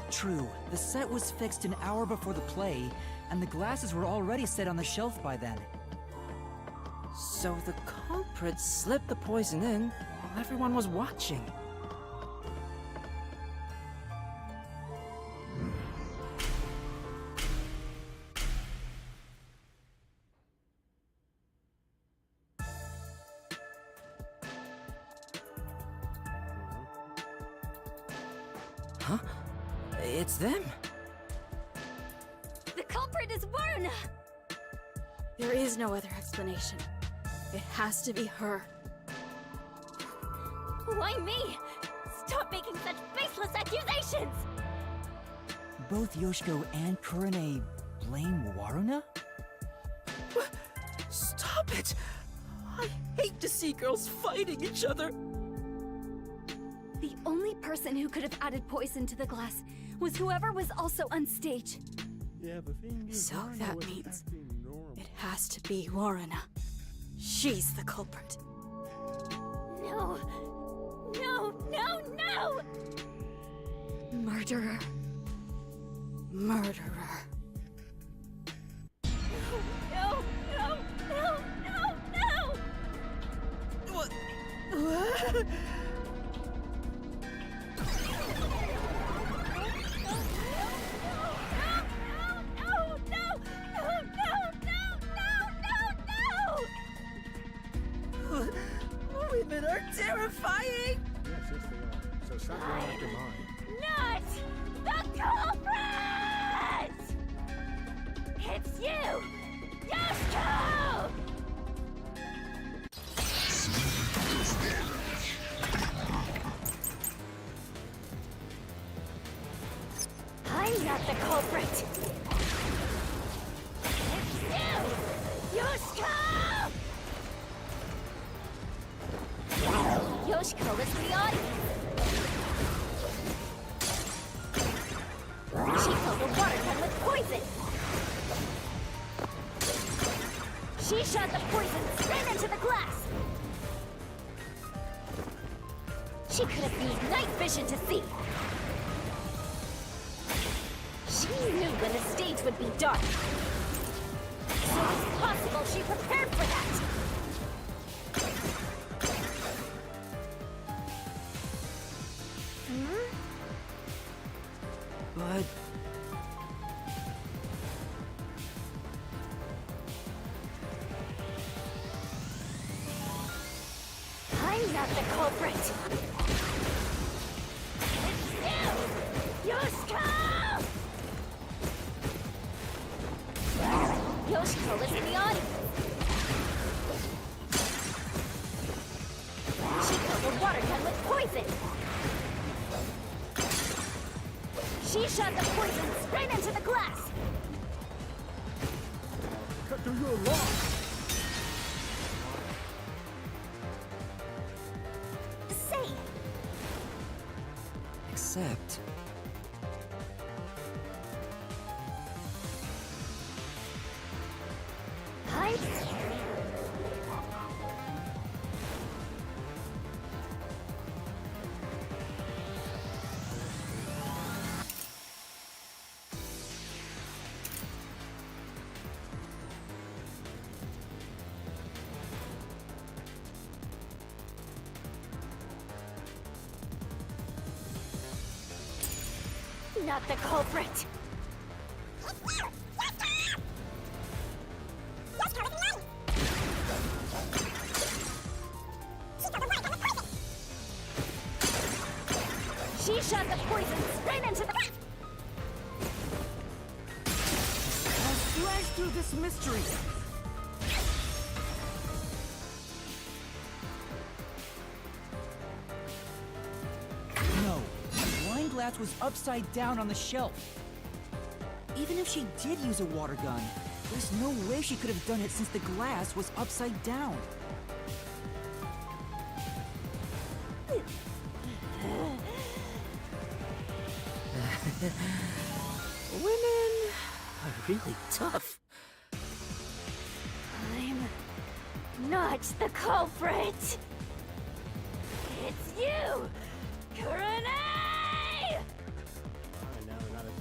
True, the set was fixed an hour before the play, and the glasses were already set on the shelf by then. So the culprit slipped the poison in while everyone was watching. Huh? It's them. The culprit is Werner! There is no other explanation. It has to be her. Why me? Stop making such baseless accusations! Both Yoshiko and Kurane blame Waruna? Stop it! I hate to see girls fighting each other. The only person who could have added poison to the glass was whoever was also on stage. Yeah, the thing is, So Waruna that was means acting normal. it has to be Waruna. She's the culprit. No! No, no, no! Murderer. Murderer. No, no, no, no, no! What? Women are terrifying! Yes, yes, they are. So stop going after mine. Not the culprit! It's you! Yoshiko! I'm not the culprit! It's you! Yoshiko! Yoshiko is the audience. She filled the water gun with poison. She shot the poison straight into the glass. She could have used night vision to see. She knew when the stage would be dark. So it's possible she prepared for that. But I'm not the culprit. It's you, Yoshiko! Yoshiko is in the audience. She filled the water gun with poison. She shot the poison straight into the glass. Cut through your lung. Say, Except... hi. Not the culprit. She shot the poison straight into the... I'll slash through this mystery! No, the wine glass was upside down on the shelf. Even if she did use a water gun, there's no way she could have done it since the glass was upside down. Women are really tough. I'm not the culprit. It's you, Kurane! Now we gotta...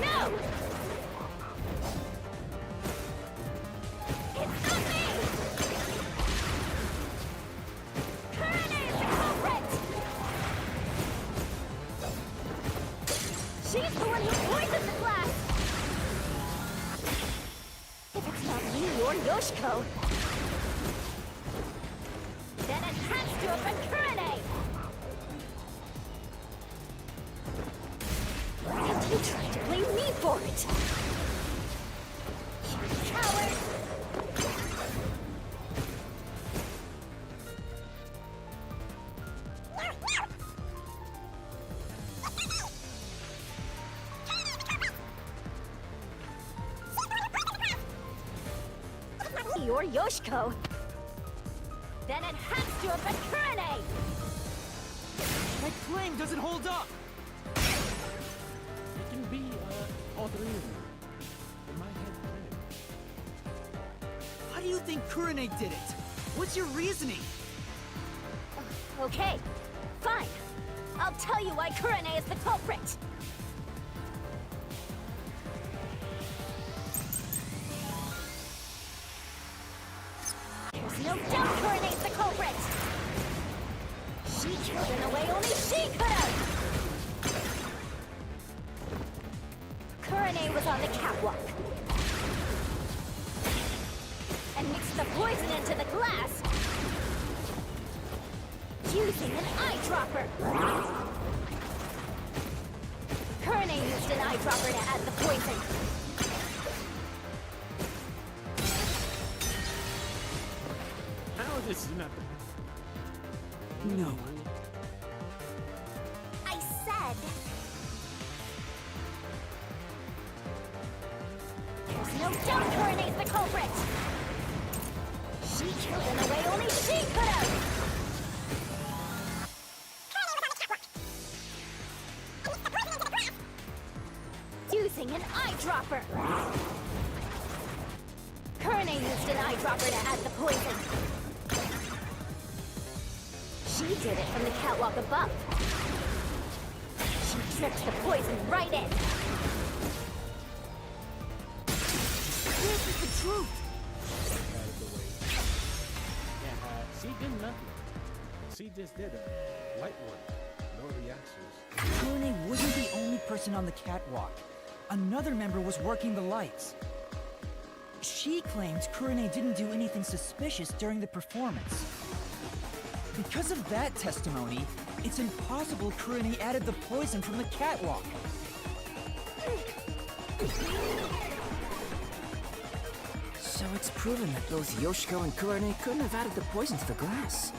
No! It's not me! Kurane is the culprit! She's the one who poisoned the glass! If it's not me or Yoshiko, then it has to have been Kurane! Why did you try to blame me for it? You coward! Or Yoshiko, then it has to have been Kurane! My claim doesn't hold up! It can be all three of them. In my head, How do you think Kurane did it? What's your reasoning? Okay, fine. I'll tell you why Kurane is the culprit. There's no doubt Kurane's the culprit. She killed in a way only she could have. Kurane was on the catwalk and mixed the poison into the glass using an eyedropper. Kurane used an eyedropper to add the poison. how is this not the... No. I said... There's no doubt Kurane's the culprit! She killed in a way only she could have! Using an eyedropper! Kurane used an eyedropper to add the poison. She did it from the catwalk above. She dripped the poison right in. This is the truth! Yeah, she did nothing. She just did a light one. No reactions. Kurane wasn't the only person on the catwalk. Another member was working the lights. She claims Kurane didn't do anything suspicious during the performance. Because of that testimony, it's impossible Kurani added the poison from the catwalk. So it's proven that both Yoshiko and Kurane couldn't have added the poison to the glass.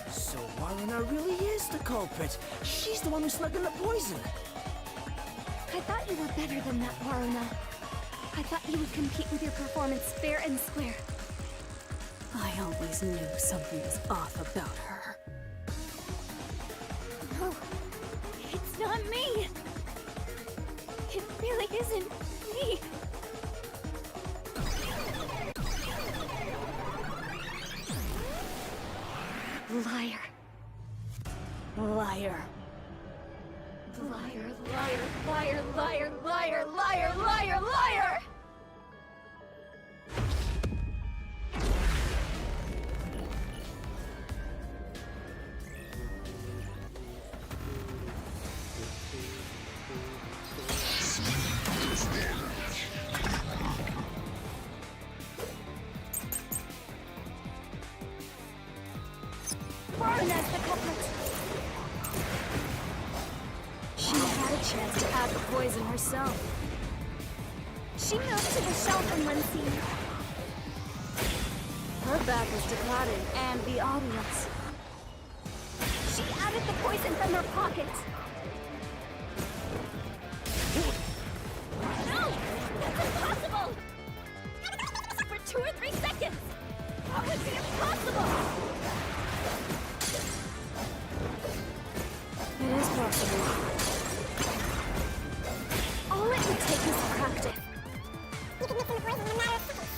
So Waruna really is the culprit. She's the one who snuck in the poison. I thought you were better than that, Waruna. I thought you would compete with your performance fair and square. I always knew something was off about her. No, it's not me. It really isn't me. Liar. Liar. Liar, liar, liar, liar, liar, liar, liar, liar! Varuna's the culprit. She had a chance to add the poison herself. She moved to the shelf in one scene. Her back was to Karin and the audience. She added the poison from her pocket. No! That's impossible! For 2 or 3 seconds! That would be impossible! It is possible. All it would take is practice. You can mix in the poison in a matter of seconds.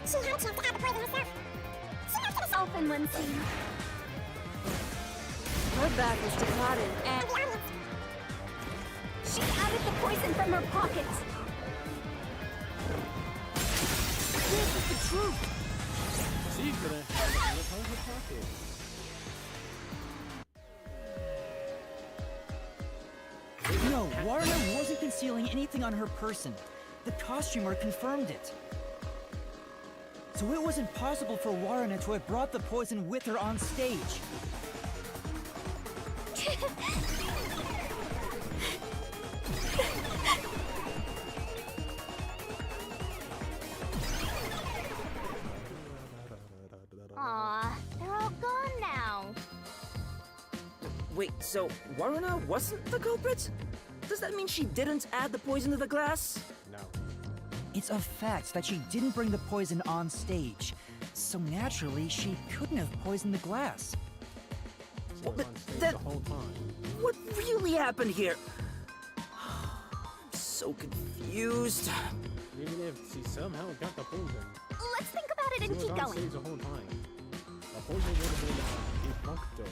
She had a chance to add the poison herself. She moved to the Herself in one scene. Her back was to Karin and the audience. She added the poison from her pocket. this is the truth. She's gonna have it in her pocket. No, Waruna wasn't concealing anything on her person. The costumer confirmed it. So it was impossible for Waruna to have brought the poison with her on stage. Aw, they're all gone now. Wait, so Waruna wasn't the culprit? Does that mean she didn't add the poison to the glass? No. It's a fact that she didn't bring the poison on stage. So naturally, she couldn't have poisoned the glass. She was but on stage that- the whole time. What really happened here? I'm so confused. Even if she somehow got the poison, Let's think about it she and was keep on going. stage the whole time. The poison would have been defuncto.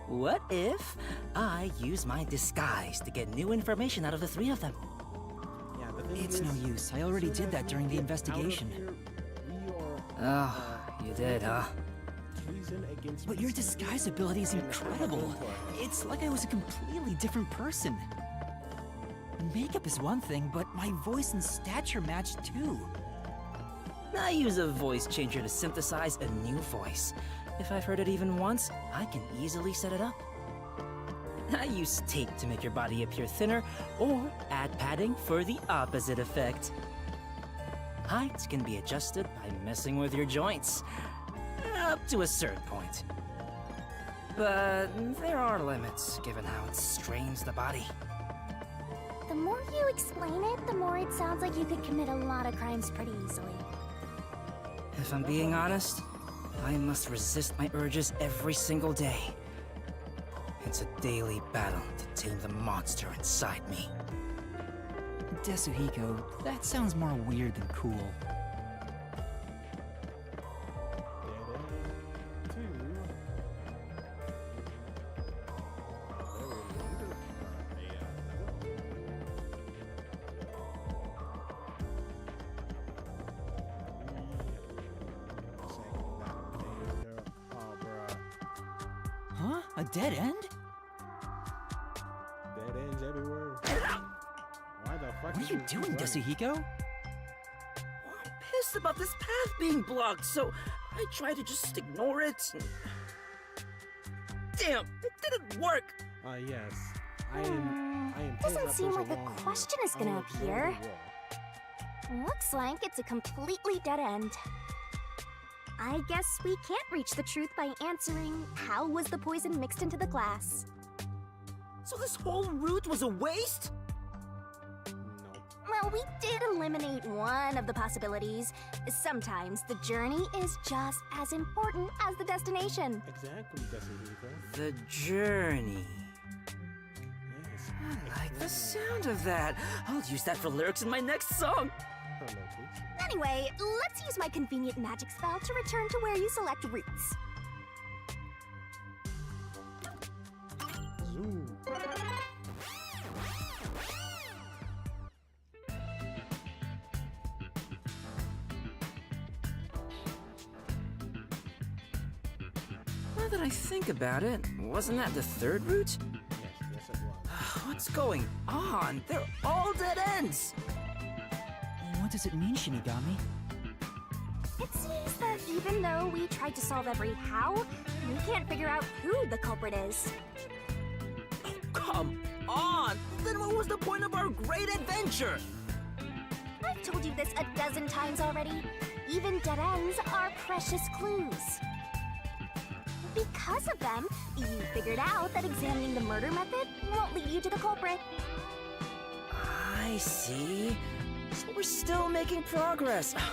What if I use my disguise to get new information out of the three of them? Yeah, the thing It's is, no use. I already as soon did as that we during the get investigation. out of here, we are Oh, you did, huh? treason against But your peace. disguise ability is incredible. It's like I was a completely different person. Makeup is one thing, but my voice and stature match too. I use a voice changer to synthesize a new voice. If I've heard it even once, I can easily set it up. I use tape to make your body appear thinner, or add padding for the opposite effect. Height can be adjusted by messing with your joints, up to a certain point. But there are limits, given how it strains the body. The more you explain it, the more it sounds like you could commit a lot of crimes pretty easily. If I'm being honest, I must resist my urges every single day. It's a daily battle to tame the monster inside me. Desuhiko, that sounds more weird than cool. Huh? A dead end? What are you doing, Yasuhiko? I'm pissed about this path being blocked, so I try to just ignore it. Damn, it didn't work. Yes. I am Doesn't seem like a question is gonna appear. Looks like it's a completely dead end. I guess we can't reach the truth by answering how was the poison mixed into the glass. So this whole route was a waste? No. Well, we did eliminate one of the possibilities. Sometimes the journey is just as important as the destination. Exactly, Yasuhiko. The journey. Yes. I like the sound of that. I'll use that for lyrics in my next song. Hello, please. Anyway, let's use my convenient magic spell to return to where you select routes. Zoom. Now that I think about it, wasn't that the third route? Yes, it was. What's going on? They're all dead ends! What does it mean, Shinigami? It seems that even though we tried to solve every how, we can't figure out who the culprit is. Oh, come on! Then what was the point of our great adventure? I've told you this a dozen times already. Even dead ends are precious clues. Because of them, you figured out that examining the murder method won't lead you to the culprit. I see. So we're still making progress. How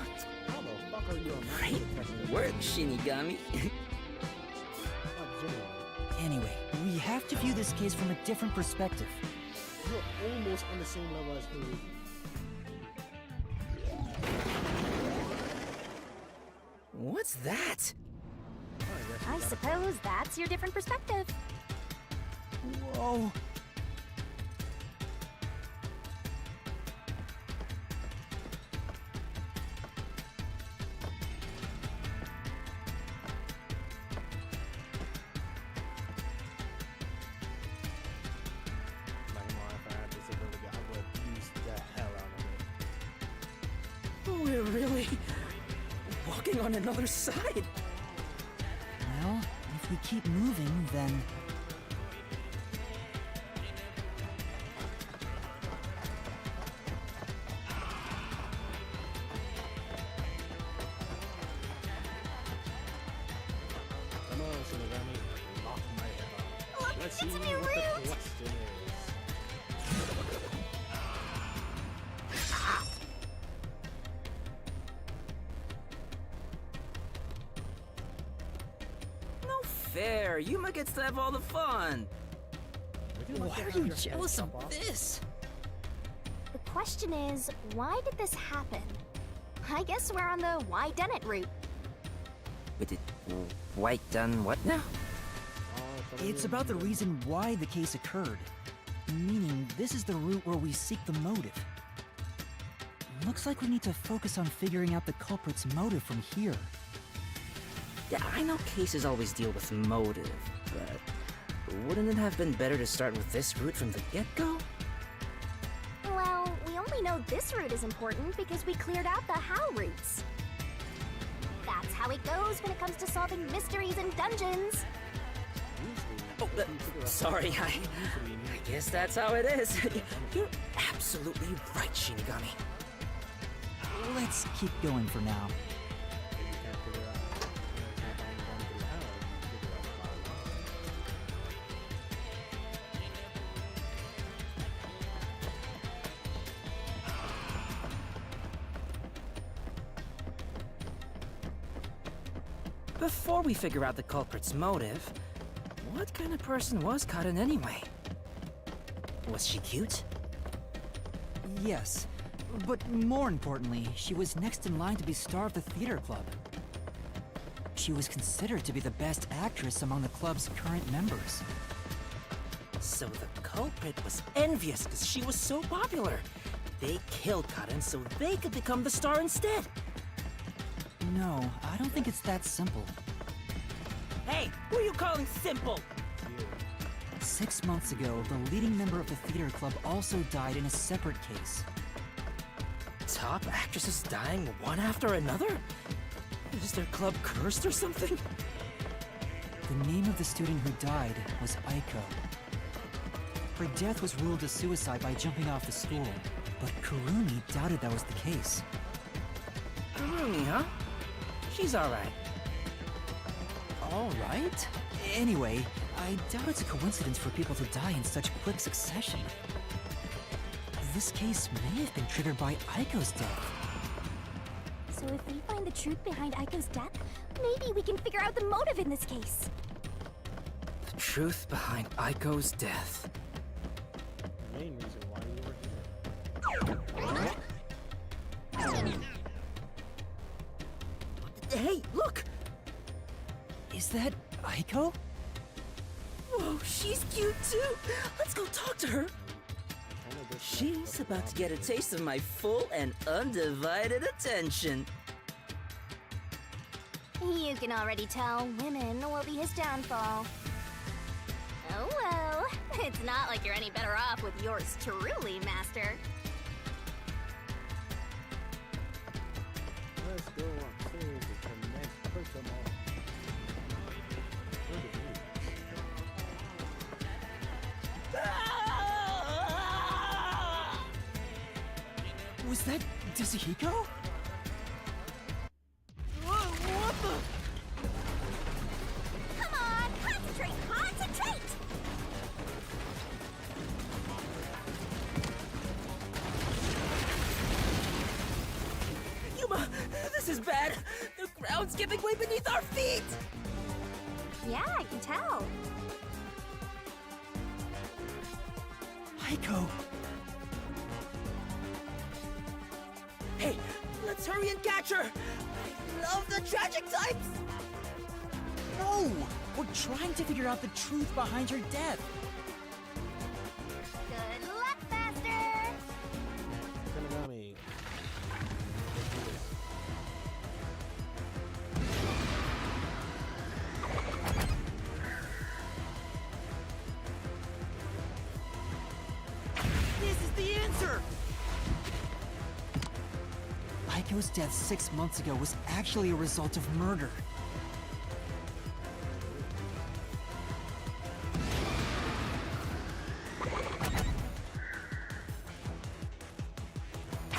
the fuck are you on my Great test? work, Shinigami. Anyway, we have to view this case from a different perspective. You're almost on the same level as me. What's that? I suppose that's your different perspective. Whoa. We're really walking on another side. Well, if we keep moving, then... Come on, Shinigami. Lock my head on. Look, Let's it's see a new what route. the question is. No fair. Yuma gets to have all the fun. Why are you jealous of this? The question is, why did this happen? I guess we're on the why done it route. Wait, White done what now? It's about the reason why the case occurred. Meaning, this is the route where we seek the motive. Looks like we need to focus on figuring out the culprit's motive from here. Yeah, I know cases always deal with motive, but wouldn't it have been better to start with this route from the get-go? Well, we only know this route is important because we cleared out the how routes. That's how it goes when it comes to solving mysteries in dungeons. Oh, sorry, I guess that's how it is. You're absolutely right, Shinigami. Let's keep going for now. Before we figure out the culprit's motive, what kind of person was Karin anyway? Was she cute? Yes, but more importantly, she was next in line to be star of the theater club. She was considered to be the best actress among the club's current members. So the culprit was envious because she was so popular. They killed Karin so they could become the star instead. No, I don't think it's that simple. Hey, who are you calling simple? 6 months ago, the leading member of the theater club also died in a separate case. top actresses dying one after another? Is their club cursed or something? The name of the student who died was Aiko. Her death was ruled a suicide by jumping off the school, but Kurumi doubted that was the case. Kurumi, huh? She's alright. Alright? Anyway, I doubt it's a coincidence for people to die in such quick succession. This case may have been triggered by Aiko's death. So if we find the truth behind Aiko's death, maybe we can figure out the motive in this case. The truth behind Aiko's death. The main reason why you were here. Hey, look! Is that Aiko? Whoa, she's cute too! Let's go talk to her! She's about to get a taste of my full and undivided attention. You can already tell women will be his downfall. Oh well, it's not like you're any better off with yours truly, Master. Let's go upstairs and connect, push them all. Was that Kazuhiko? Whoa, what the? Come on, concentrate, concentrate! Yuma, this is bad! The ground's giving way beneath our feet! Yeah, I can tell. Aiko! Hey, let's hurry and catch her! I love the tragic types! No! We're trying to figure out the truth behind her death. Good luck, Master! Kunigami. This is the answer! Aiko's death 6 months ago was actually a result of murder.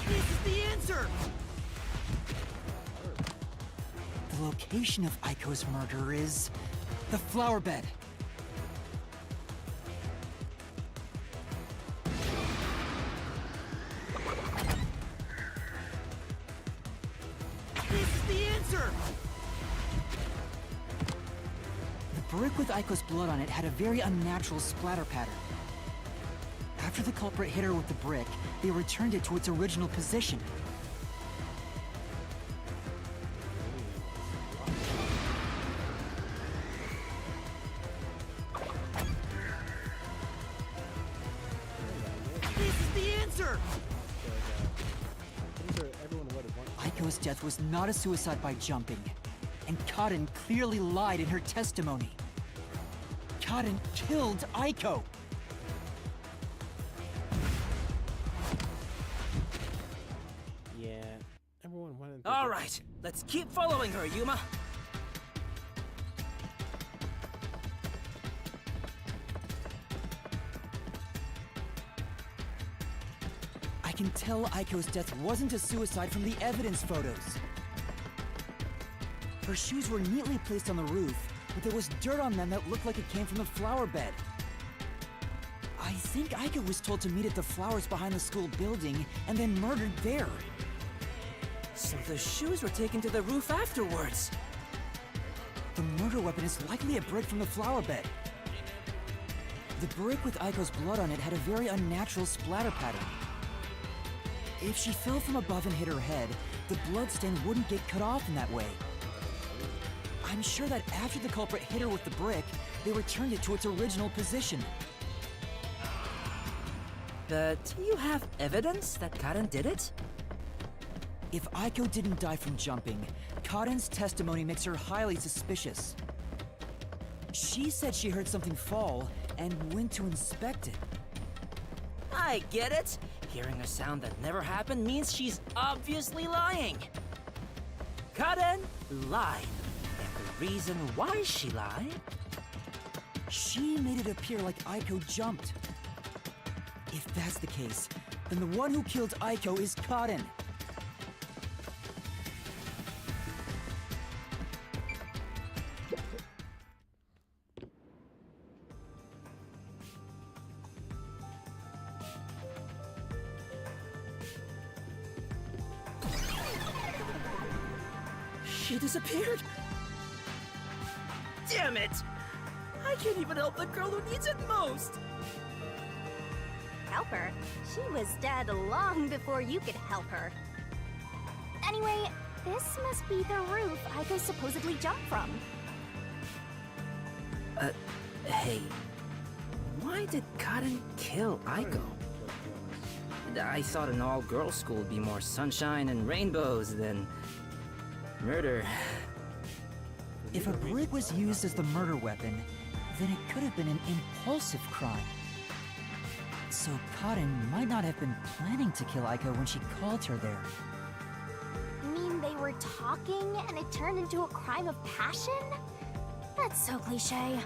This is the answer! The location of Aiko's murder is the flower bed. This is the answer! The brick with Aiko's blood on it had a very unnatural splatter pattern. After the culprit hit her with the brick, they returned it to its original position. This is the answer! Everyone would have wanted. Aiko's death was not a suicide by jumping, and Kaden clearly lied in her testimony. Kaden killed Aiko! Yeah, everyone wanted. Alright, let's keep following her, Yuma. I can tell Aiko's death wasn't a suicide from the evidence photos. Her shoes were neatly placed on the roof, but there was dirt on them that looked like it came from the flower bed. I think Aiko was told to meet at the flowers behind the school building and then murdered there. So the shoes were taken to the roof afterwards. The murder weapon is likely a brick from the flower bed. The brick with Aiko's blood on it had a very unnatural splatter pattern. If she fell from above and hit her head, the bloodstain wouldn't get cut off in that way. I'm sure that after the culprit hit her with the brick, they returned it to its original position. But you have evidence that Karen did it? If Aiko didn't die from jumping, Kaden's testimony makes her highly suspicious. She said she heard something fall and went to inspect it. I I get it. Hearing a sound that never happened means she's obviously lying. Karen lied. And the reason why she lied? She made it appear like Aiko jumped. If that's the case, then the one who killed Aiko is Karen. She disappeared. Damn it! I can't even help the girl who needs it most. Help her? She was dead long before you could help her. Anyway, this must be the roof Aiko supposedly jumped from. Hey, why did Karen kill Aiko? I thought an all-girls school would be more sunshine and rainbows than murder. If a brick was used as the murder weapon, then it could have been an impulsive crime. So Karen might not have been planning to kill Aiko when she called her there. You mean they were talking and it turned into a crime of passion? That's so cliche.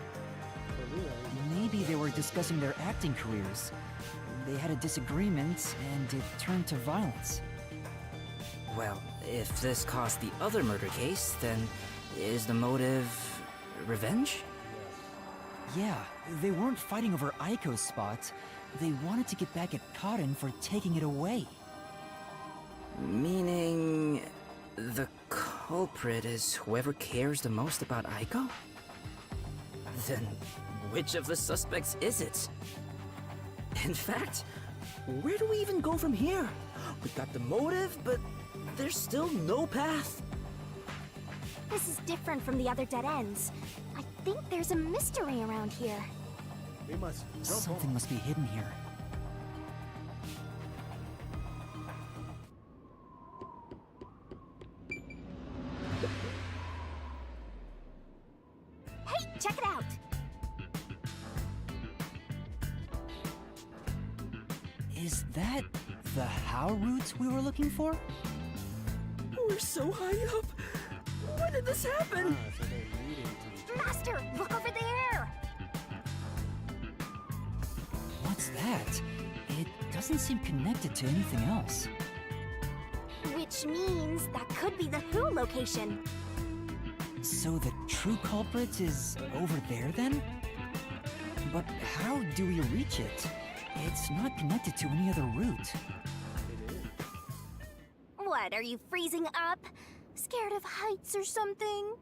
Maybe they were discussing their acting careers. They had a disagreement, and it turned to violence. Well, if this caused the other murder case, then is the motive revenge? Yeah, they weren't fighting over Aiko's spot. They wanted to get back at Karen for taking it away. Meaning the culprit is whoever cares the most about Aiko? Then which of the suspects is it? In fact, where do we even go from here? We got the motive, but there's still no path. This is different from the other dead ends. I think there's a mystery around here. We must jump Something must be hidden here. Hey, check it out! Is that the how route we were looking for? We're so high up. When did this happen? Ah, so they're leading to Master, look over there! What's that? It doesn't seem connected to anything else. Which means that could be the Who location. So the true culprit is over there then? But how do we reach it? It's not connected to any other route. What, are you freezing up? Scared of heights or something?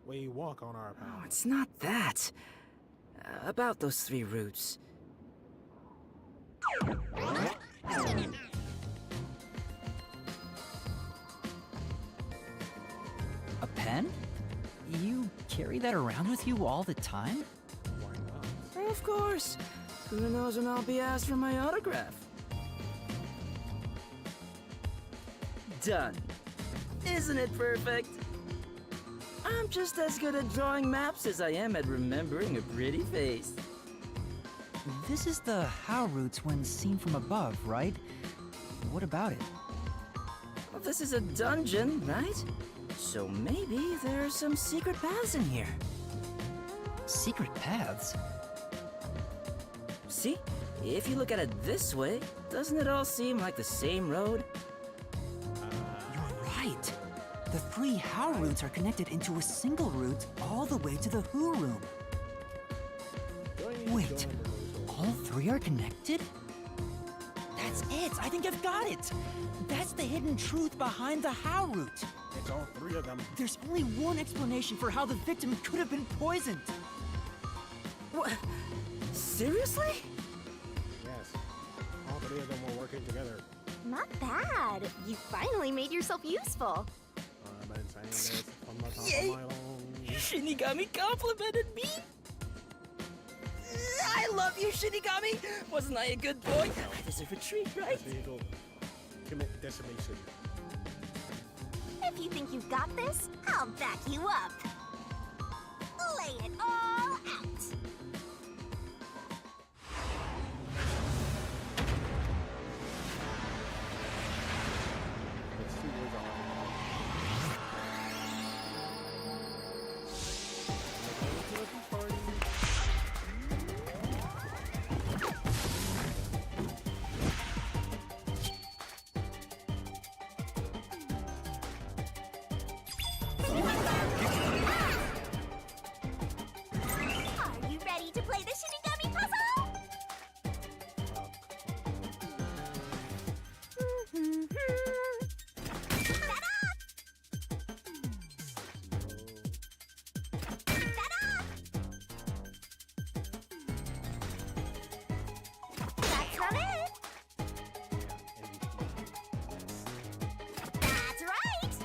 we walk on our Oh, path. it's not that. About those 3 routes. A pen? You carry that around with you all the time? Why not? Of course. Who knows when I'll be asked for my autograph? Done. Isn't it perfect? I'm just as good at drawing maps as I am at remembering a pretty face. This is the how route when seen from above, right? What about it? Well, this is a dungeon, right? So maybe there's some secret paths in here. Secret paths? See? If you look at it this way, doesn't it all seem like the same road? You're right. The 3 how routes are connected into a single route all the way to the who room. Wait, all 3 are connected? That's it! I think I've got it! That's the hidden truth behind the how route. It's all 3 of them. There's only one explanation for how the victim could have been poisoned. What? Seriously? Yes. All 3 of them were working together. Not bad. You finally made yourself useful. I've been saying this from the top Yay. of my lungs. Shinigami complimented me? I love you, Shinigami! Wasn't I a good boy? I deserve a treat, right? This vehicle commit decimation. If you think you've got this, I'll back you up. Lay it all out. Ready to play the Shinigami puzzle? That's not it. That's right.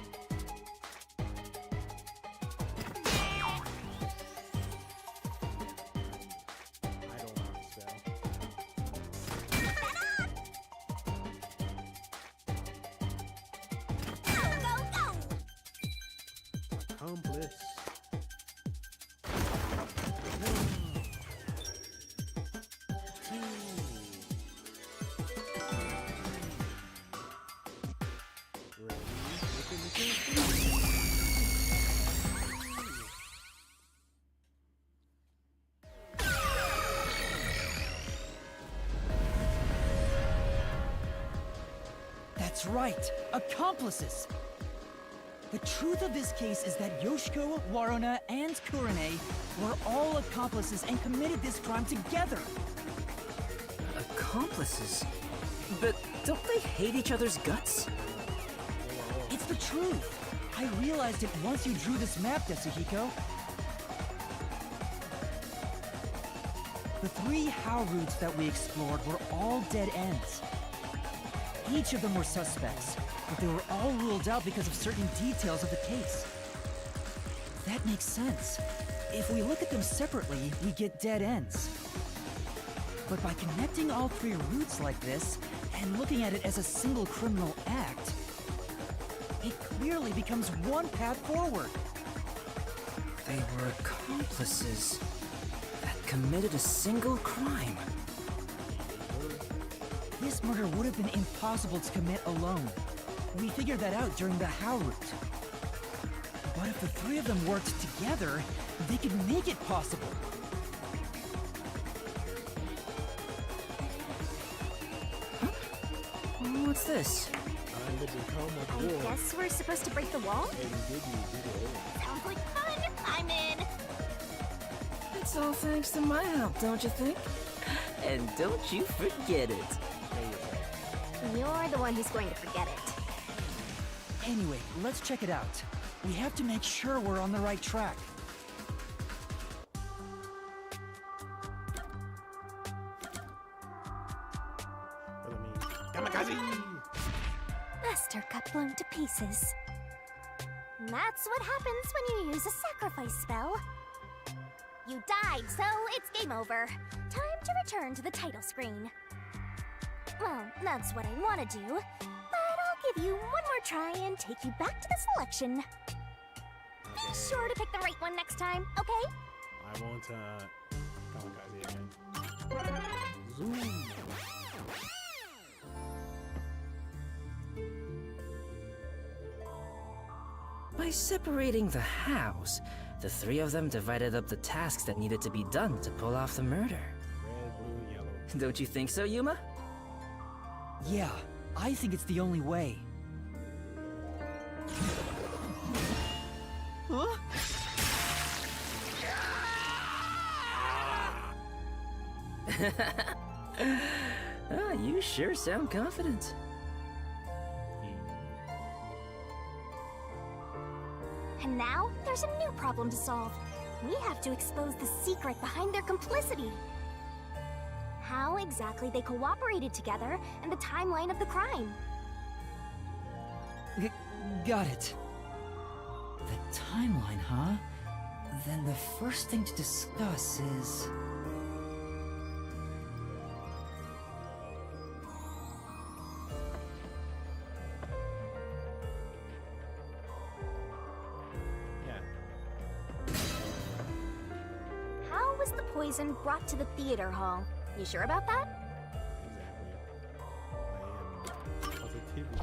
I don't know how to spell. Go, go, go. Accomplice. That's right, accomplices! The truth of this case is that Yoshiko, Waruna, and Kurane were all accomplices and committed this crime together! Accomplices? But don't they hate each other's guts? It's the truth! I realized it once you drew this map, Yasuhiko. The 3 How routes that we explored were all dead ends. Each of them were suspects, but they were all ruled out because of certain details of the case. That makes sense. If we look at them separately, we get dead ends. But by connecting all 3 routes like this, and looking at it as a single criminal act, it clearly becomes one path forward. They were accomplices that committed a single crime. This murder would have been impossible to commit alone. We figured that out during the How route. But if the 3 of them worked together, they could make it possible. What's this? I'm to become a I dwarf. guess we're supposed to break the wall? And diddly. Sounds like fun. I'm in. It's all thanks to my help, don't you think? And don't you forget it. You're the one who's going to forget it. Anyway, let's check it out. We have to make sure we're on the right track. Kamikaze! Master got blown to pieces. That's what happens when you use a sacrifice spell. You died, so it's game over. Time to return to the title screen. Well, that's what I want to do, but I'll give you one more try and take you back to the selection. Be sure to pick the right one next time, okay? I want Kamikaze again. Zoom! By separating the hows, the 3 of them divided up the tasks that needed to be done to pull off the murder. Red, blue, yellow. Don't you think so, Yuma? Yeah, I think it's the only way. Huh? You sure sound confident. And now, there's a new problem to solve. We have to expose the secret behind their complicity. How exactly they cooperated together and the timeline of the crime. Got it. The timeline, huh? Then the first thing to discuss is... Yeah. How was the poison brought to the theater hall? You sure about that? Exactly. I am positively.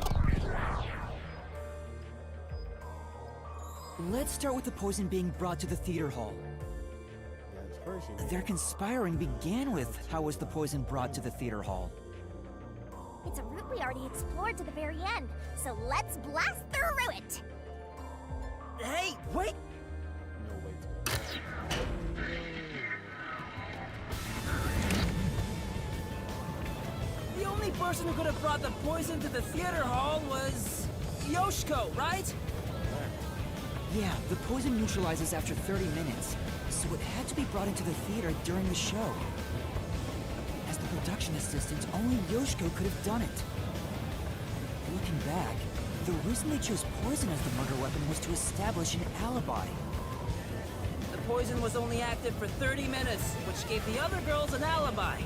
Let's start with the poison being brought to the theater hall. That's first. You know. Their conspiring began with how was the poison brought to the theater hall. It's a route we already explored to the very end, so let's blast through it! Hey, wait! No, wait. person who could have brought the poison to the theater hall was Yoshiko, right? Yeah, the poison neutralizes after 30 minutes, so it had to be brought into the theater during the show. As the production assistant, only Yoshiko could have done it. Looking back, the reason they chose poison as the murder weapon was to establish an alibi. The poison was only active for 30 minutes, which gave the other girls an alibi.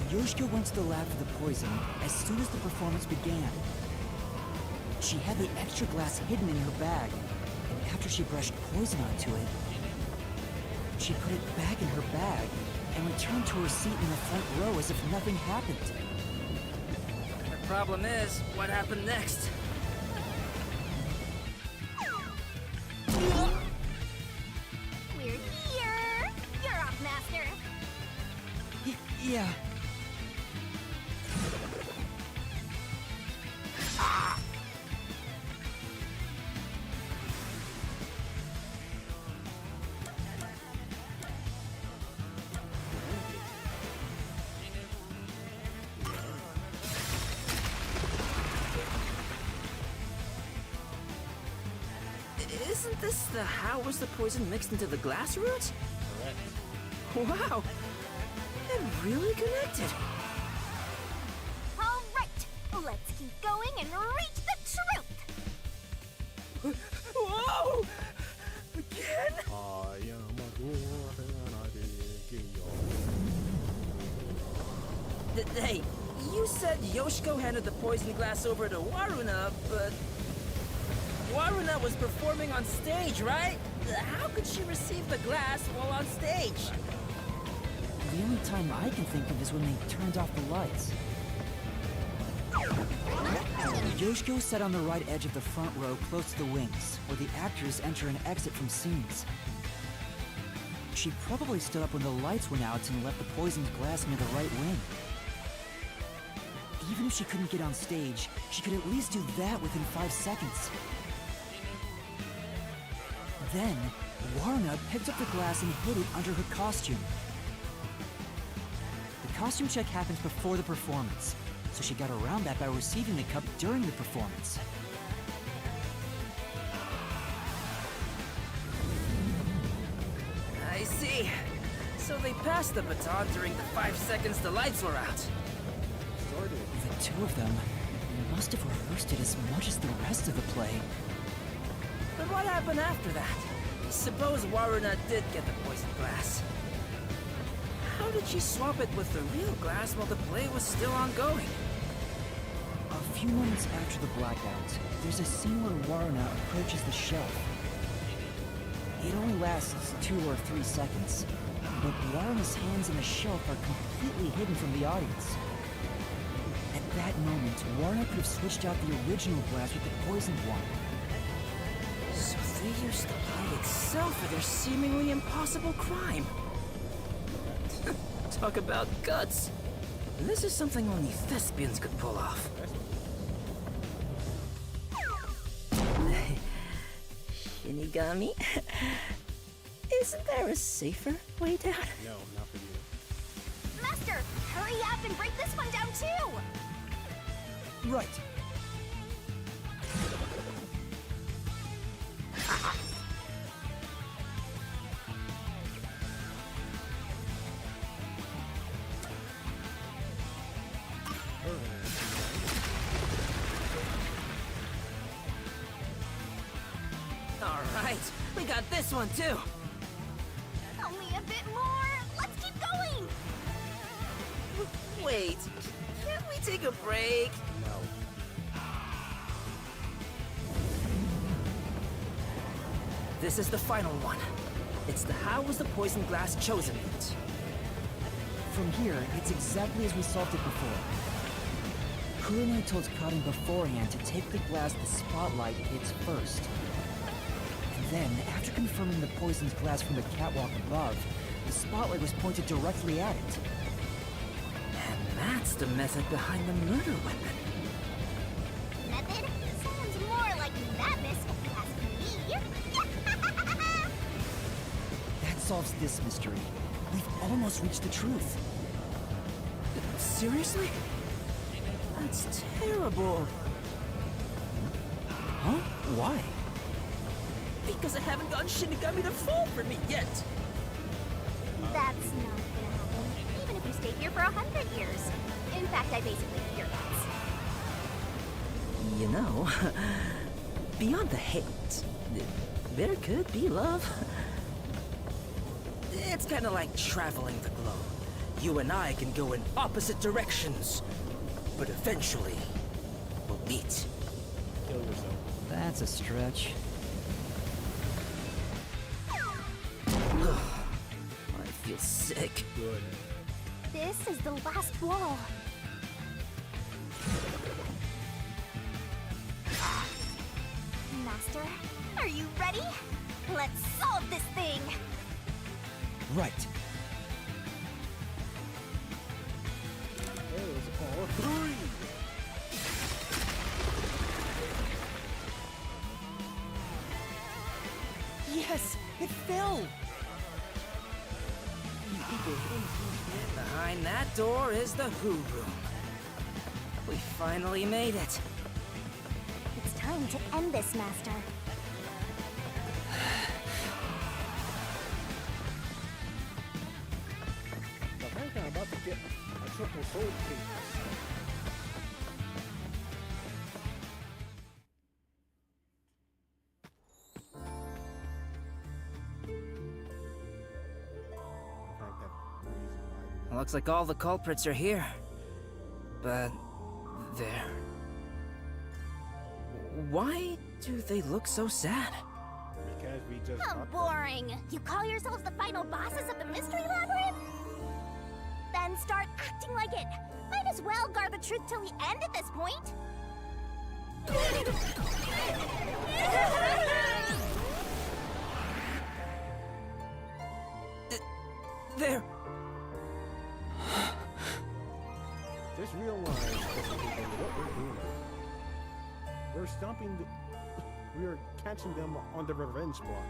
Yoshiko went to the lab for the poison as soon as the performance began. She had the extra glass hidden in her bag, and after she brushed poison onto it, she put it back in her bag and returned to her seat in the front row as if nothing happened. The problem is, what happened next? We're here! You're up, Master! Yeah. Isn't this the how was the poison mixed into the glass root? Wow! It really connected! Alright! Let's keep going and reach the truth! Whoa! Again? I am a dwarf and I dig y'all. Hey, you said Yoshiko handed the poison glass over to Waruna, but Waruna was performing on stage, right? How could she receive the glass while on stage? The only time I can think of is when they turned off the lights. Yoshiko sat on the right edge of the front row close to the wings, where the actors enter and exit from scenes. She probably stood up when the lights went out and left the poisoned glass near the right wing. Even if she couldn't get on stage, she could at least do that within 5 seconds. Then, Warna picked up the glass and hid it under her costume. The costume check happens before the performance, so she got around that by receiving the cup during the performance. I see. So they passed the baton during the 5 seconds the lights were out. The two of them must have rehearsed it as much as the rest of the play. But what happened after that? Suppose Waruna did get the poison glass. How did she swap it with the real glass while the play was still ongoing? A few moments after the blackout, there's a scene where Waruna approaches the shelf. It only lasts 2 or 3 seconds, but Waruna's hands on the shelf are completely hidden from the audience. At that moment, Waruna could have switched out the original glass with the poisoned one. So they used the play itself for their seemingly impossible crime. Talk about guts. This is something only thespians could pull off. Shinigami? Isn't there a safer way down? No, not for you. Master, hurry up and break this one down too! Right. Alright, we got this one too. Only a bit more! Let's keep going! Wait, can't we take a break? No. This is the final one. It's the how was the poison glass chosen route. From here, it's exactly as we solved it before. Kurone told Karin beforehand to take the glass the spotlight hits first. And then, after confirming the poisoned glass from the catwalk above, the spotlight was pointed directly at it. And that's the method behind the murder weapon. Method? Sounds more like madness if you ask me. That solves this mystery. We've almost reached the truth. Seriously? That's terrible. Huh? Why? Because I haven't gotten Shinigami to fall for me yet. That's not gonna happen, even if you stay here for 100 years. In fact, I basically fear that. You know, beyond the hate, there could be love. It's kind of like traveling the globe. You and I can go in opposite directions, but eventually, we'll meet. Kill yourself. That's a stretch. I feel sick. Good. This is the last wall. Master, are you ready? Let's solve this thing! Right. There's all three. Yes, it fell. Behind that door is the Who Room. We finally made it. It's time to end this, Master. I think I'm about to get a triple soul case. Looks like all the culprits are here. But there. Why do they look so sad? Because we just How got them. boring! You call yourselves the final bosses of the Mystery Labyrinth? Then start acting like it! Might as well guard the truth till the end at this point! There. Just realize what we're doing. We're stomping the... We are catching them on the revenge block.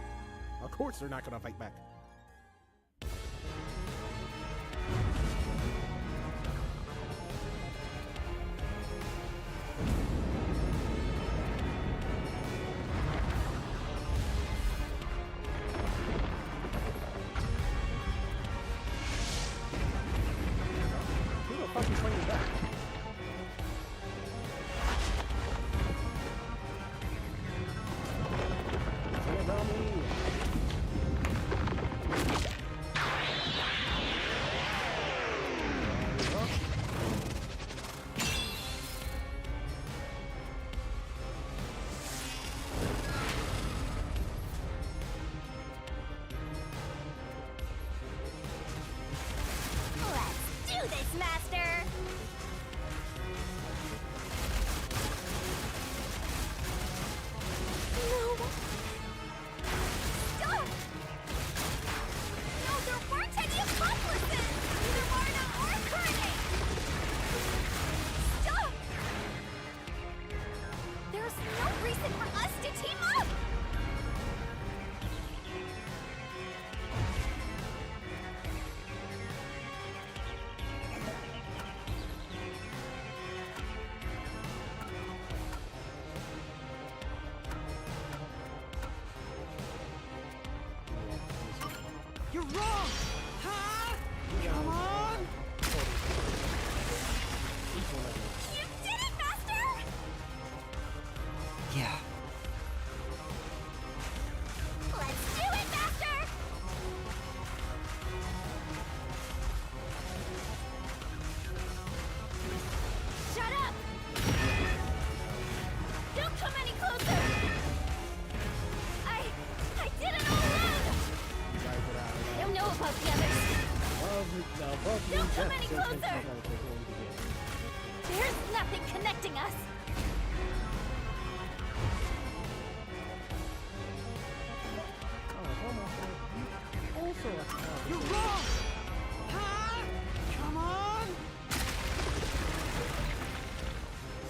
Of course they're not gonna fight back. Who the fuck is fighting back? What about me? Let's do this, Master! No! Stop! No, there weren't any accomplices! Neither Marna or Karne! Stop! There's no reason for us to team up! You're wrong! Huh? Come on! You did it, Master! Yeah. Let's do it, Master! Shut up! Don't come any closer! I did it all alone! I don't know about the others. Don't come any closer! There's nothing connecting us! You're wrong! Huh? Come on!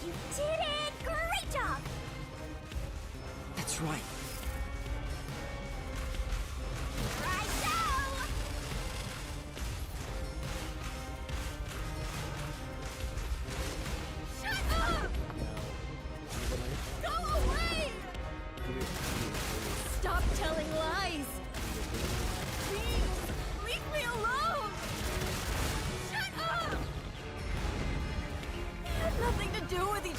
You did it! Great job! That's right. Right now! Shut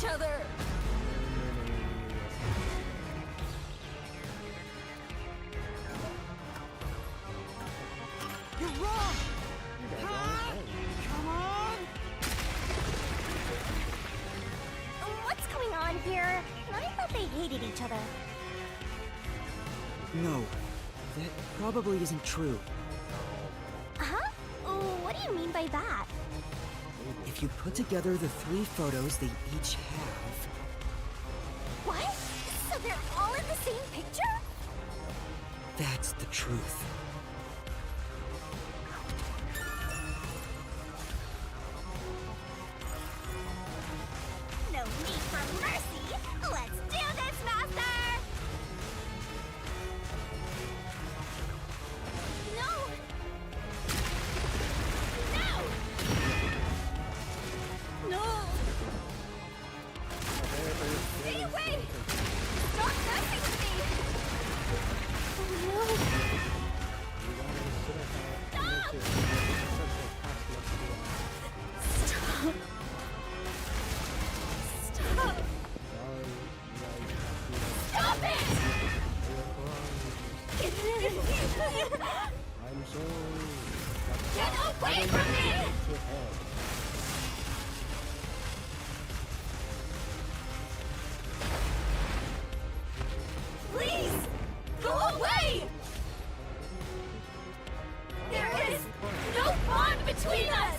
each other! You're wrong! Come on! What's going on here? I thought they hated each other. No, that probably isn't true. Huh? What do you mean by that? If you put together the 3 photos they each have... What? So they're all in the same picture? That's the truth. No need for mercy! Let's do this, Master! No! No! No! Stay away! Stop messing with me! Oh no! Stop! Stop! Stop it! I'm sorry. Get away from me! Please! Go away! There is no bond between us!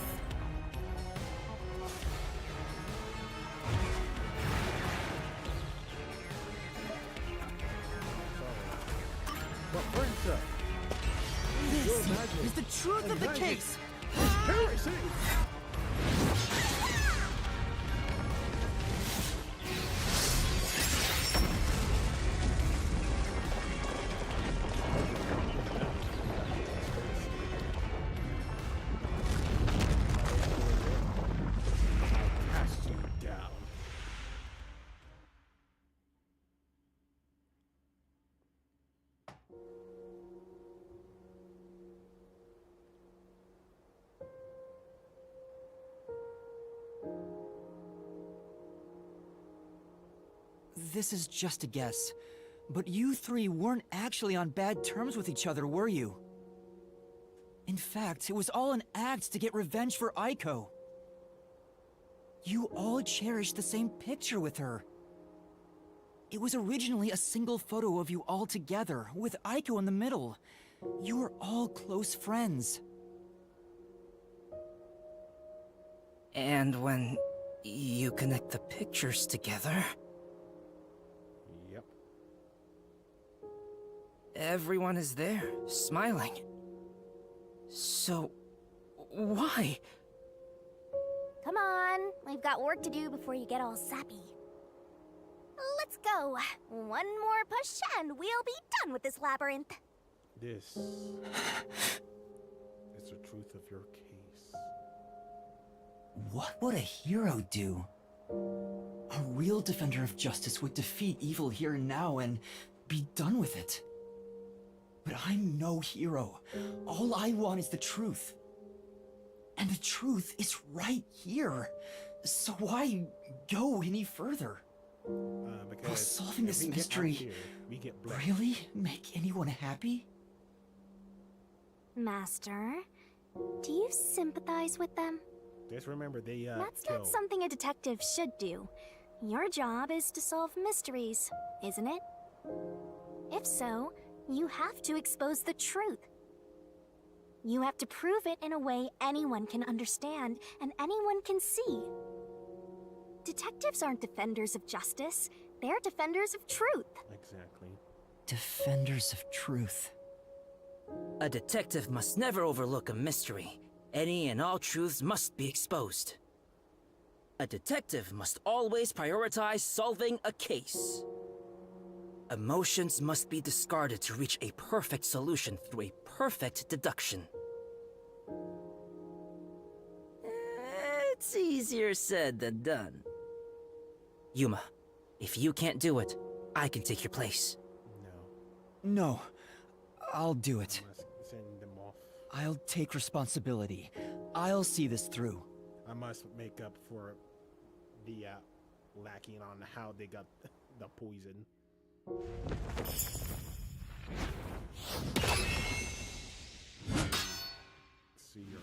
But Princess, This magic is the truth and of the magic. case! heresy! Cast you down. This is just a guess, but you 3 weren't actually on bad terms with each other, were you? In fact, it was all an act to get revenge for Aiko. You all cherished the same picture with her. It was originally a single photo of you all together, with Aiko in the middle. You were all close friends. And when you connect the pictures together, Yep. everyone is there, smiling. So, why? Come on, we've got work to do before you get all sappy. Let's go. One more push and we'll be done with this labyrinth. This is the truth of your case. What would a hero do? A real defender of justice would defeat evil here and now and be done with it. But I'm no hero. All I want is the truth. And the truth is right here. So why go any further? Because Will solving if this we get out mystery here, we get blessed. really make anyone happy? Master, do you sympathize with them? Just remember, they That's kill. not something a detective should do. Your job is to solve mysteries, isn't it? If so, you have to expose the truth. You have to prove it in a way anyone can understand and anyone can see. Detectives aren't defenders of justice, they're defenders of truth. Exactly. Defenders of truth. A detective must never overlook a mystery. Any and all truths must be exposed. A detective must always prioritize solving a case. Emotions must be discarded to reach a perfect solution through a perfect deduction. It's easier said than done. Yuma, if you can't do it, I can take your place. No. No, I'll do it. I must send them off. I'll take responsibility. I'll see this through. I must make up for the lacking on how they got the poison. See you.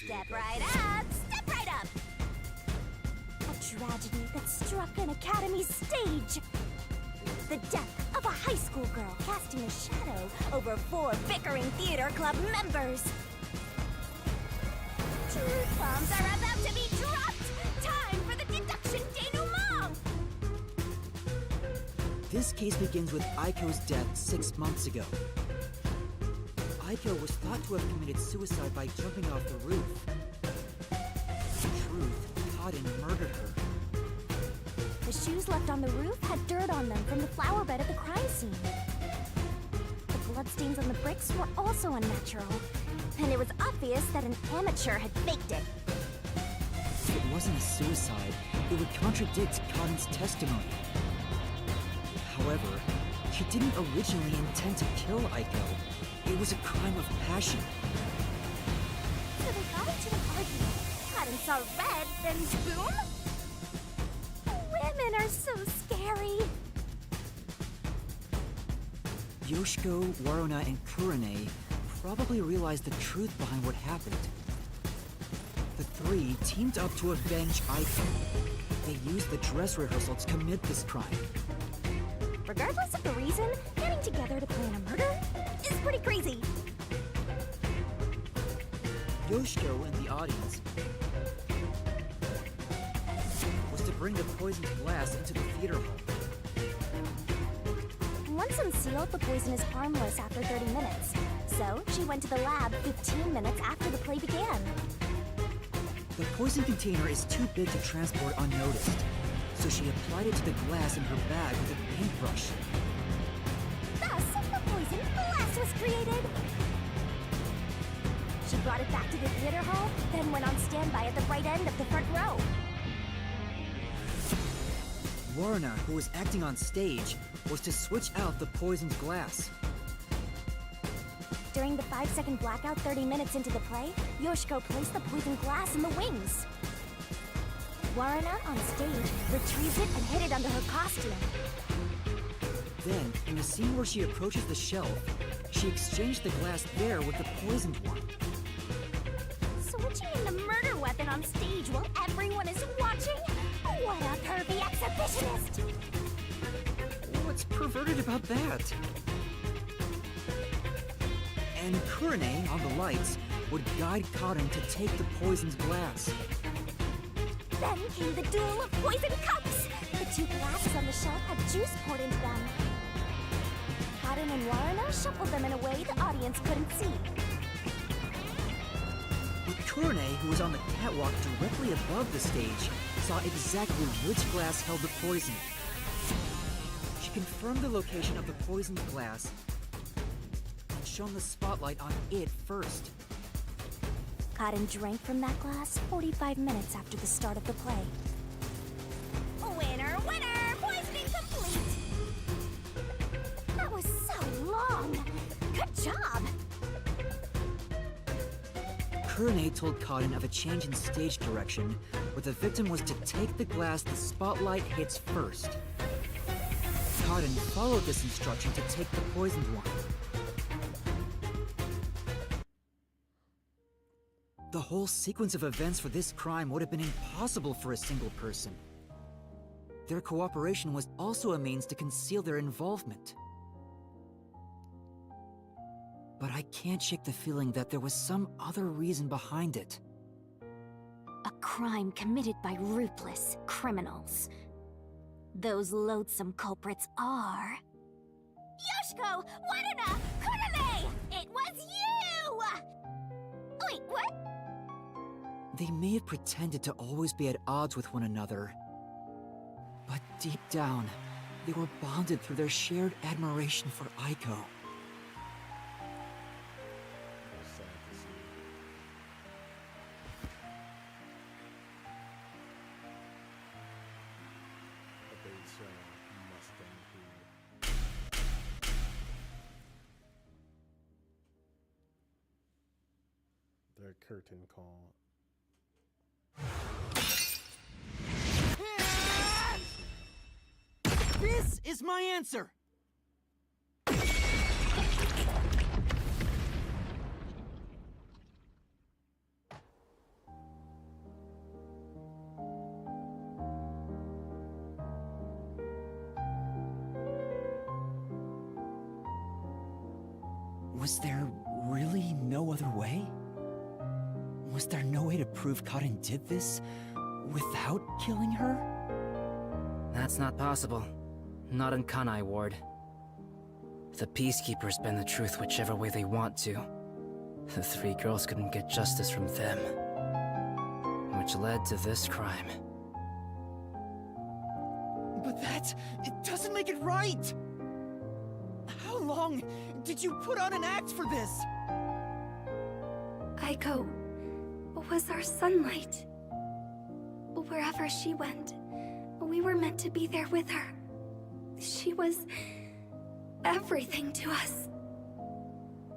Step right up! Step right up! A tragedy that struck an academy stage. The death of a high school girl casting a shadow over 4 bickering theater club members. Truth bombs are about to be dropped! Time for the deduction denouement! This case begins with Aiko's death 6 months ago. Aiko was thought to have committed suicide by jumping off the roof. Truth caught and murdered her. The shoes left on the roof had dirt on them from the flower bed at the crime scene. The bloodstains on the bricks were also unnatural, and it was obvious that an amateur had faked it. If it wasn't a suicide, it would contradict Cotton's testimony. However, she didn't originally intend to kill Aiko. It was a crime of passion. So they got into an argument. Cotton saw red, then boom! Women are so scary. Yoshiko, Waruna, and Kurane probably realized the truth behind what happened. The 3 teamed up to avenge Aiko. They used the dress rehearsal to commit this crime. Regardless of the reason, getting together to plan a murder is pretty crazy. Yoshiko and the audience was to bring the poisoned glass into the theater hall. Once unsealed, the poison is harmless after 30 minutes. So, she went to the lab 15 minutes after the play began. The poison container is too big to transport unnoticed, so she applied it to the glass in her bag with a paintbrush. Thus, the poison glass was created. She brought it back to the theater hall, then went on standby at the right end of the front row. Warna, who was acting on stage, was to switch out the poisoned glass. During the 5-second blackout 30 minutes into the play, Yoshiko placed the poison glass in the wings. Warna, on stage, retrieved it and hid it under her costume. Then, in the scene where she approaches the shelf, she exchanged the glass there with the poisoned one. Switching in the murder weapon on stage while everyone is watching? What a pervy exhibitionist! What's perverted about that? And Kurane, on the lights, would guide Cotton to take the poisoned glass. Then came the duel of poison cups! The two glasses on the shelf had juice poured into them. Cotton and Warna shuffled them in a way the audience couldn't see. But Kurane, who was on the catwalk directly above the stage, saw exactly which glass held the poison. She confirmed the location of the poisoned glass and shone the spotlight on it first. Cotton drank from that glass 45 minutes after the start of the play. Winner, winner! Poisoning complete! That was so long! Good job! Kurane told Cotton of a change in stage direction, where the victim was to take the glass the spotlight hits first. Cotton followed this instruction to take the poisoned one. The whole sequence of events for this crime would have been impossible for a single person. Their cooperation was also a means to conceal their involvement. But I can't shake the feeling that there was some other reason behind it. A crime committed by ruthless criminals. Those loathsome culprits are... Yoshiko! Warna! Kurane! It was you! Wait, what? They may have pretended to always be at odds with one another, but deep down, they were bonded through their shared admiration for Aiko. Their curtain call. This is my answer! Was there really no other way? Was there no way to prove Cotton did this without killing her? That's not possible. Not in Kanai Ward. The Peacekeepers bend the truth whichever way they want to. The three girls couldn't get justice from them, which led to this crime. But it doesn't make it right! How long did you put on an act for this? Aiko was our sunlight. Wherever she went, we were meant to be there with her. She was everything to us.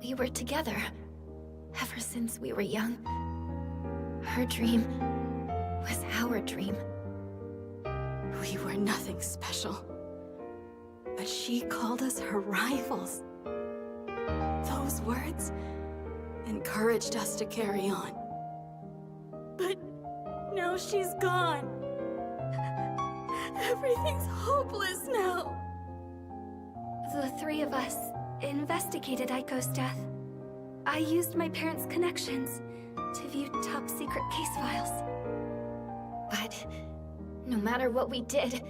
We were together ever since we were young. Her dream was our dream. We were nothing special, but she called us her rivals. Those words encouraged us to carry on. But now she's gone. Everything's hopeless now. The three of us investigated Aiko's death. I used my parents' connections to view top-secret case files. But no matter what we did,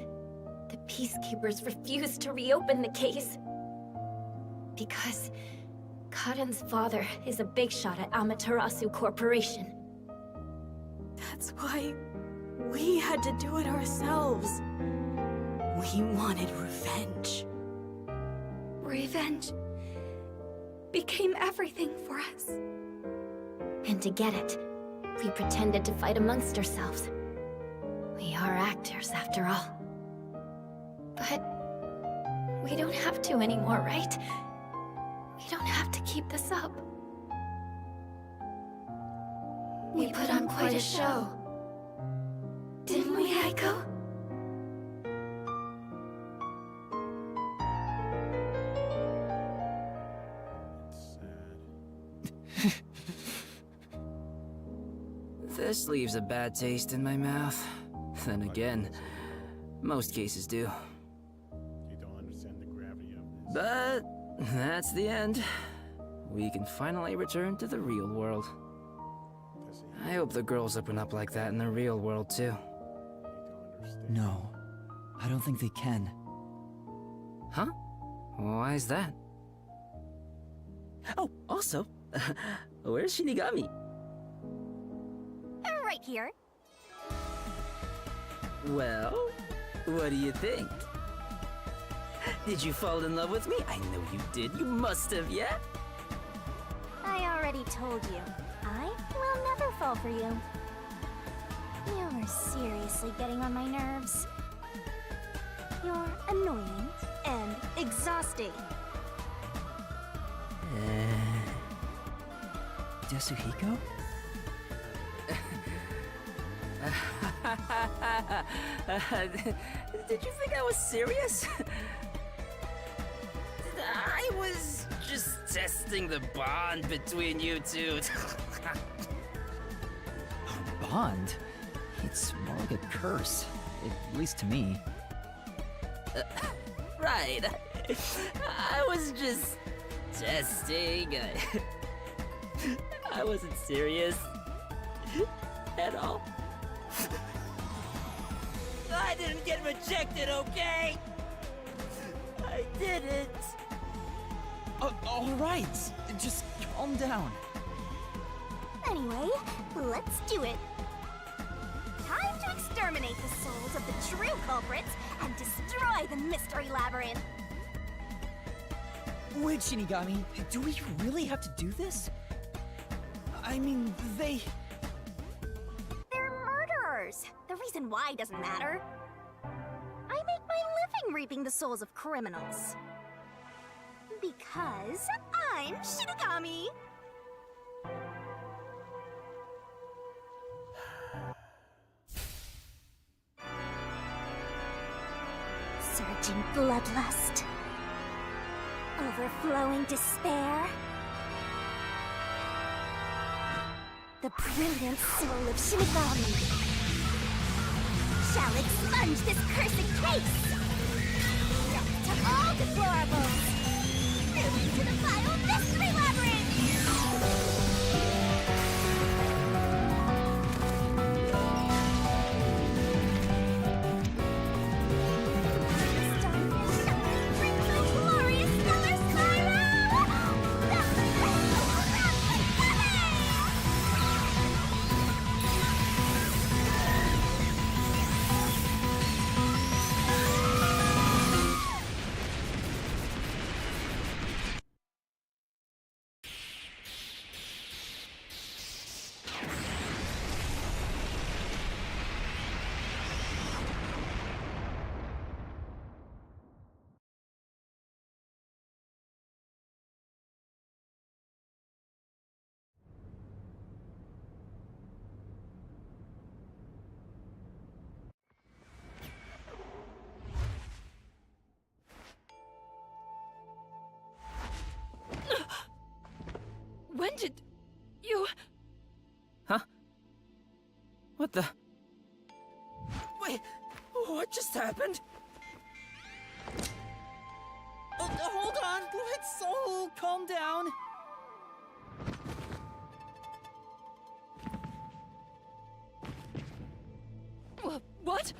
the Peacekeepers refused to reopen the case. Because Cotton's father is a big shot at Amaterasu Corporation. That's why We had to do it ourselves. We wanted revenge. Revenge became everything for us. And to get it, we pretended to fight amongst ourselves. We are actors, after all. But we don't have to anymore, right? We don't have to keep this up. We put on quite a show. Didn't we, Aiko? Sad. This leaves a bad taste in my mouth. Then again, most cases do. You don't understand the gravity of this. But that's the end. We can finally return to the real world. I hope the girls open up like that in the real world too. No, I don't think they can. Huh? Why is that? Oh, also, where's Shinigami? Right here. Well, what do you think? Did you fall in love with me? I know you did. You must have, yeah? I already told you. I will never fall for you. You're seriously getting on my nerves. You're annoying and exhausting. Yasuhiko? Did you think I was serious? I was just testing the bond between you two. A bond? It's more like a curse, at least to me. Right. I was just testing. I wasn't serious at all. I didn't get rejected, okay? I didn't. All right, just calm down. Anyway, let's do it. Time to exterminate the souls of the true culprits and destroy the mystery labyrinth. Wait, Shinigami, do we really have to do this? I mean, They're murderers. The reason why doesn't matter. I make my living reaping the souls of criminals. Because I'm Shinigami. Surging bloodlust. Overflowing despair. The brilliant soul of Shinigami shall expunge this cursed case! Death to all deplorables! Into the vile mystery labyrinth! Starfish shall drink the glorious stellar spiral! The When did you... Huh? What the? Wait, what just happened? hold on, let's all calm down. What?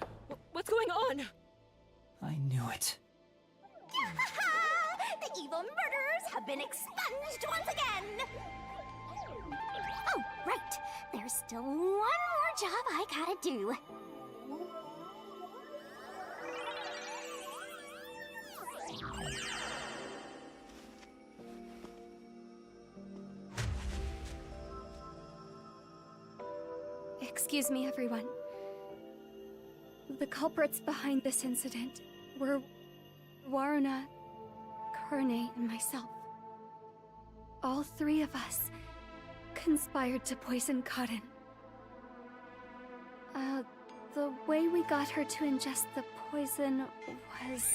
What's going on? I knew it. The evil murderers have been expunged once again! Oh, right. There's still one more job I gotta do. Excuse me, everyone. The culprits behind this incident were Waruna, Karne, and myself. All three of us conspired to poison Karin. The way we got her to ingest the poison was...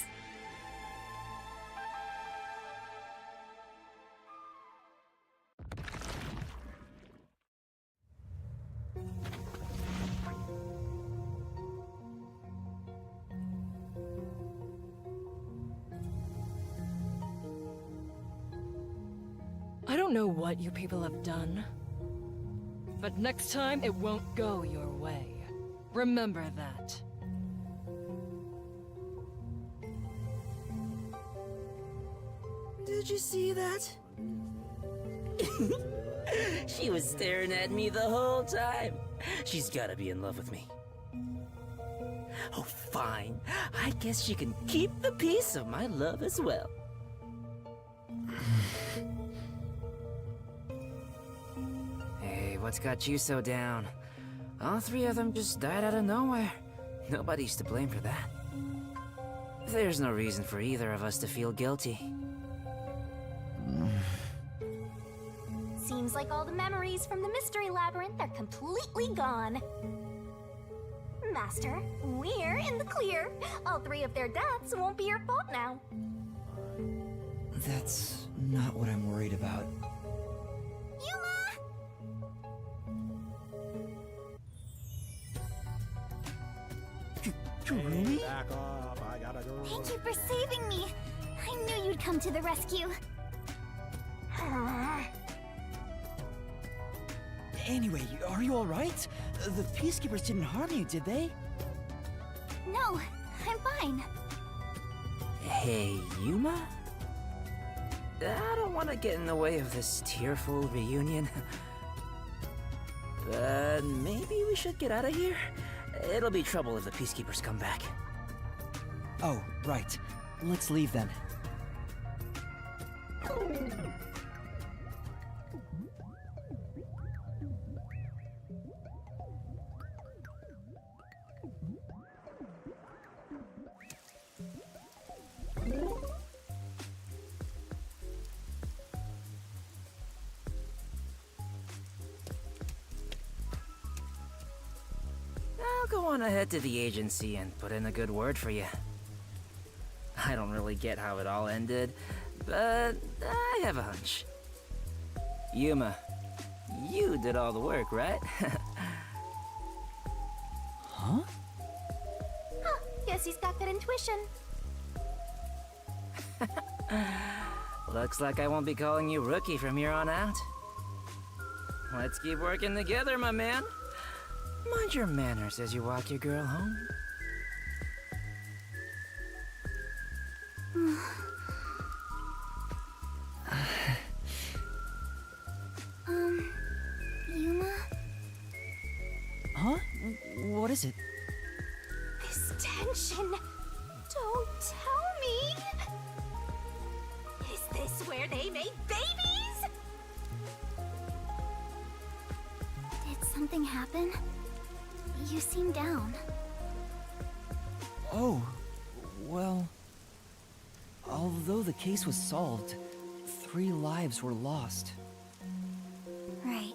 I don't know what you people have done, but next time it won't go your way. Remember that. Did you see that? She was staring at me the whole time. She's gotta be in love with me. Oh, fine. I guess she can keep the piece of my love as well. Hey, what's got you so down? All three of them just died out of nowhere. Nobody's to blame for that. There's no reason for either of us to feel guilty. Seems like all the memories from the Mystery Labyrinth are completely gone. Master, we're in the clear. All three of their deaths won't be your fault now. That's not what I'm worried about. Hey, back off. I gotta go. Thank you for saving me. I knew you'd come to the rescue. Anyway, are you alright? The Peacekeepers didn't harm you, did they? No, I'm fine. Hey, Yuma? I don't want to get in the way of this tearful reunion. But maybe we should get out of here? It'll be trouble if the Peacekeepers come back. Oh, right. Let's leave then. I'll go on ahead to the agency and put in a good word for you. I don't really get how it all ended, but I have a hunch. Yuma, you did all the work, right? Huh? Huh, guess he's got good intuition. Looks like I won't be calling you Rookie from here on out. Let's keep working together, my man. Mind your manners as you walk your girl home. Yuma? Huh? What is it? This tension. Don't tell me. Is this where they made babies? Did something happen? You seem down. Oh, well... Although the case was solved, 3 lives were lost. Right.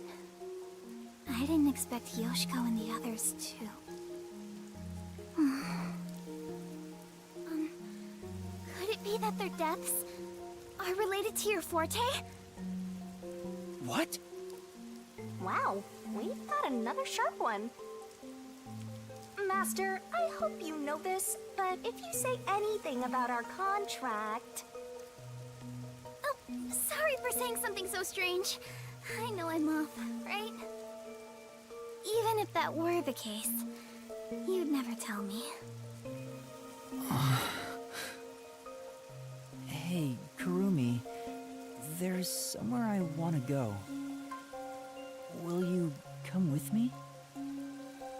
I didn't expect Yoshiko and the others too. Could it be that their deaths are related to your forte? What? Wow, we've got another sharp one. Master, I hope you know this, but if you say anything about our contract... Oh, sorry for saying something so strange. I know I'm off, right? Even if that were the case, you'd never tell me. Hey, Kurumi. There's somewhere I want to go. Will you come with me?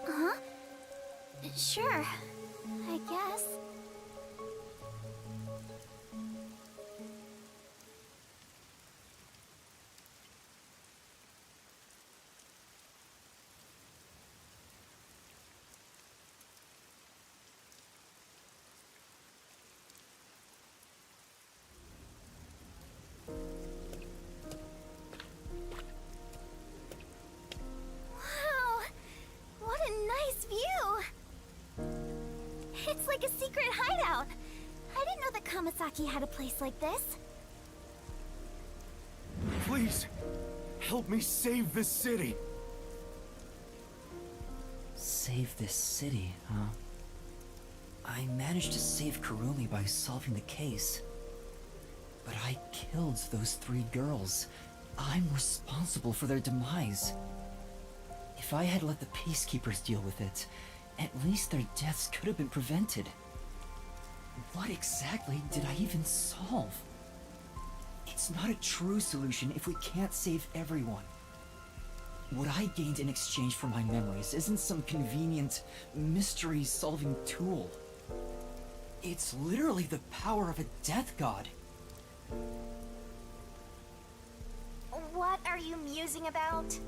Huh? Sure, I guess. nice view! It's like a secret hideout. I didn't know that Kamasaki had a place like this. Please, help me save this city. Save this city, huh? I managed to save Kurumi by solving the case. But I killed those 3 girls. I'm responsible for their demise. If I had let the Peacekeepers deal with it, at least their deaths could have been prevented. What exactly did I even solve? It's not a true solution if we can't save everyone. What I gained in exchange for my memories isn't some convenient, mystery-solving tool. It's literally the power of a death god. What are you musing about?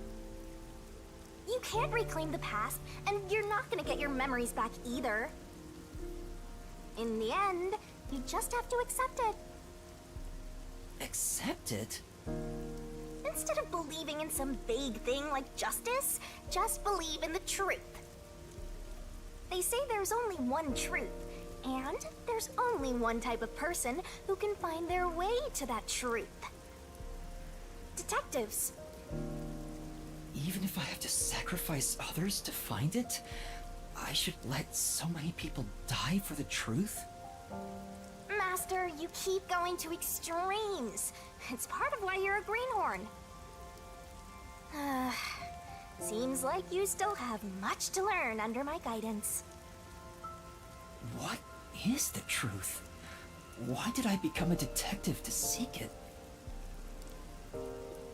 You can't reclaim the past, and you're not gonna get your memories back either. In the end, you just have to accept it. Accept it? Instead of believing in some vague thing like justice, just believe in the truth. They say there's only one truth, and there's only one type of person who can find their way to that truth. Detectives. Even if I have to sacrifice others to find it, I should let so many people die for the truth? Master, you keep going to extremes. It's part of why you're a greenhorn. Seems like you still have much to learn under my guidance. What is the truth? Why did I become a detective to seek it?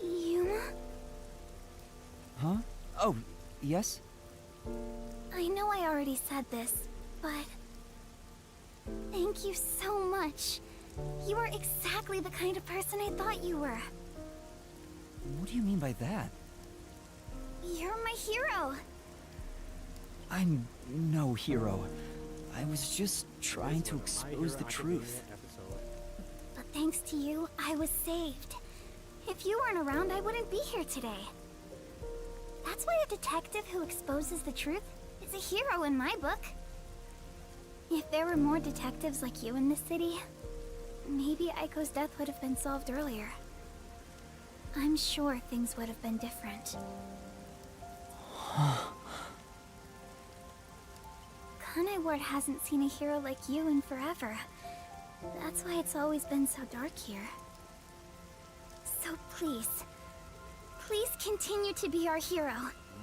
Yuma? Huh? Oh, yes? I know I already said this, but... thank you so much. You are exactly the kind of person I thought you were. What do you mean by that? You're my hero. I'm no hero. I was just trying to expose the truth. But thanks to you, I was saved. If you weren't around, I wouldn't be here today. That's why a detective who exposes the truth is a hero in my book. If there were more detectives like you in this city, maybe Aiko's death would have been solved earlier. I'm sure things would have been different. Kanai Ward hasn't seen a hero like you in forever. That's why it's always been so dark here. So please, please continue to be our hero.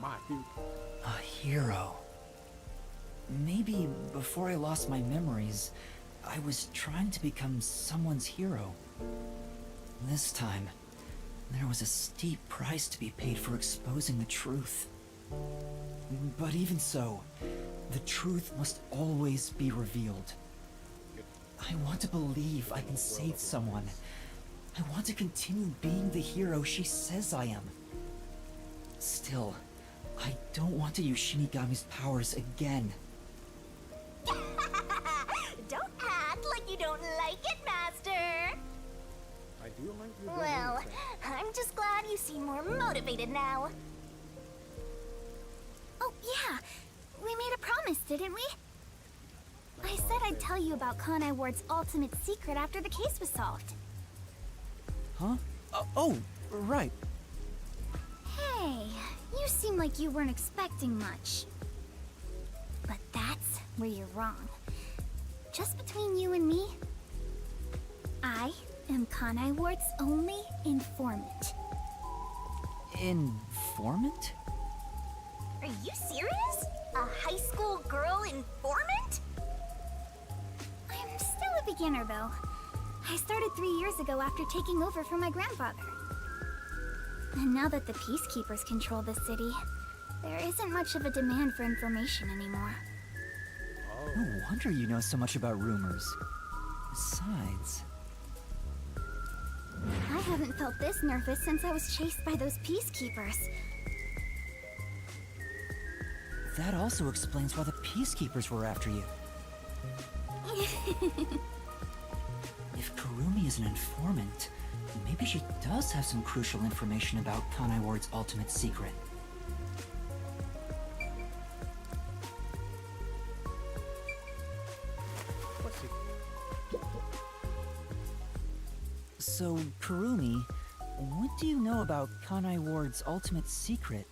My dude. A hero. Maybe before I lost my memories, I was trying to become someone's hero. This time, there was a steep price to be paid for exposing the truth. But even so, the truth must always be revealed. I want to believe I can save someone. I want to continue being the hero she says I am. Still, I don't want to use Shinigami's powers again. Don't act like you don't like it, Master! I do like your Well, I'm just glad you seem more motivated now. Oh, yeah. We made a promise, didn't we? I said I'd tell you about Kanai Ward's ultimate secret after the case was solved. Huh? Oh, right. Hey, you seem like you weren't expecting much. But that's where you're wrong. Just between you and me, I am Kanai Ward's only informant. Informant? Are you serious? A high school girl informant? I'm still a beginner, though. I started 3 years ago after taking over from my grandfather. And now that the Peacekeepers control the city, there isn't much of a demand for information anymore. No wonder you know so much about rumors. Besides... I haven't felt this nervous since I was chased by those Peacekeepers. That also explains why the Peacekeepers were after you. If Kurumi is an informant, maybe she does have some crucial information about Kanai Ward's ultimate secret. So, Kurumi, what do you know about Kanai Ward's ultimate secret?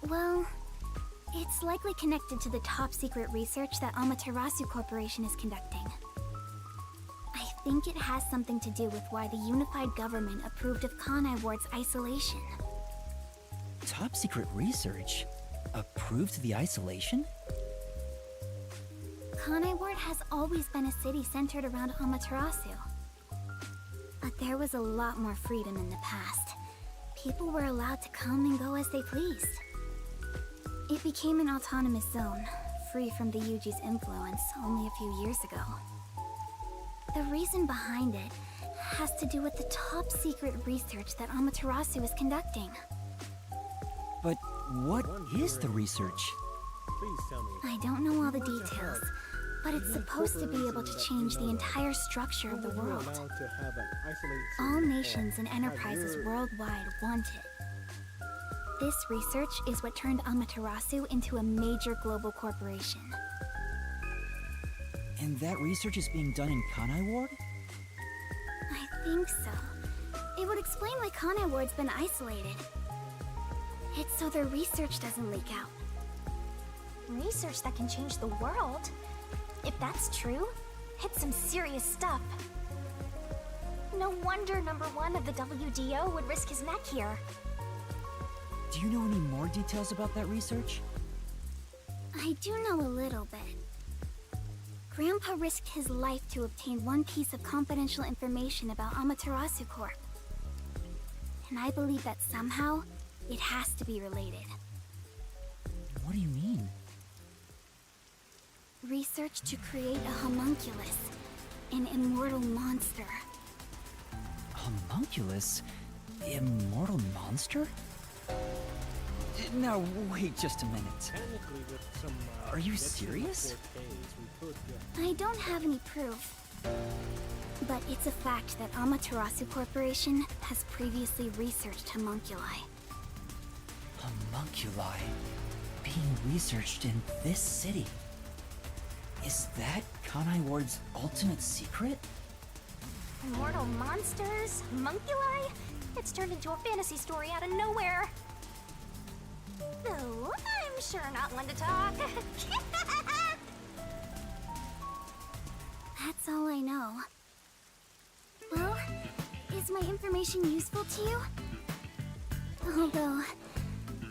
Well, it's likely connected to the top secret research that Amaterasu Corporation is conducting. I think it has something to do with why the unified government approved of Kanai Ward's isolation. Top secret research? Approved the isolation? Kanai Ward has always been a city centered around Amaterasu. But there was a lot more freedom in the past. People were allowed to come and go as they pleased. It became an autonomous zone, free from the Yuji's influence only a few years ago. The reason behind it has to do with the top secret research that Amaterasu is conducting. But what is the research? Please tell me. I don't know all the details, but it's supposed to be able to change the entire structure of the world. All nations and enterprises worldwide want it. This research is what turned Amaterasu into a major global corporation. And that research is being done in Kanai Ward? I think so. It would explain why Kanai Ward's been isolated. It's so their research doesn't leak out. Research that can change the world? If that's true, it's some serious stuff. No wonder number 1 of the WDO would risk his neck here. Do you know any more details about that research? I do know a little bit. Grandpa risked his life to obtain one piece of confidential information about Amaterasu Corp. And I believe that somehow, it has to be related. What do you mean? Research to create a homunculus, an immortal monster. Homunculus? Immortal monster? Now, wait just a minute. Technically, with some, Are you serious? I don't have any proof. But it's a fact that Amaterasu Corporation has previously researched homunculi. Homunculi? Being researched in this city? Is that Kanai Ward's ultimate secret? Immortal monsters? Homunculi? It's turned into a fantasy story out of nowhere. Oh, I'm sure not one to talk. That's all I know. Well, is my information useful to you? Although,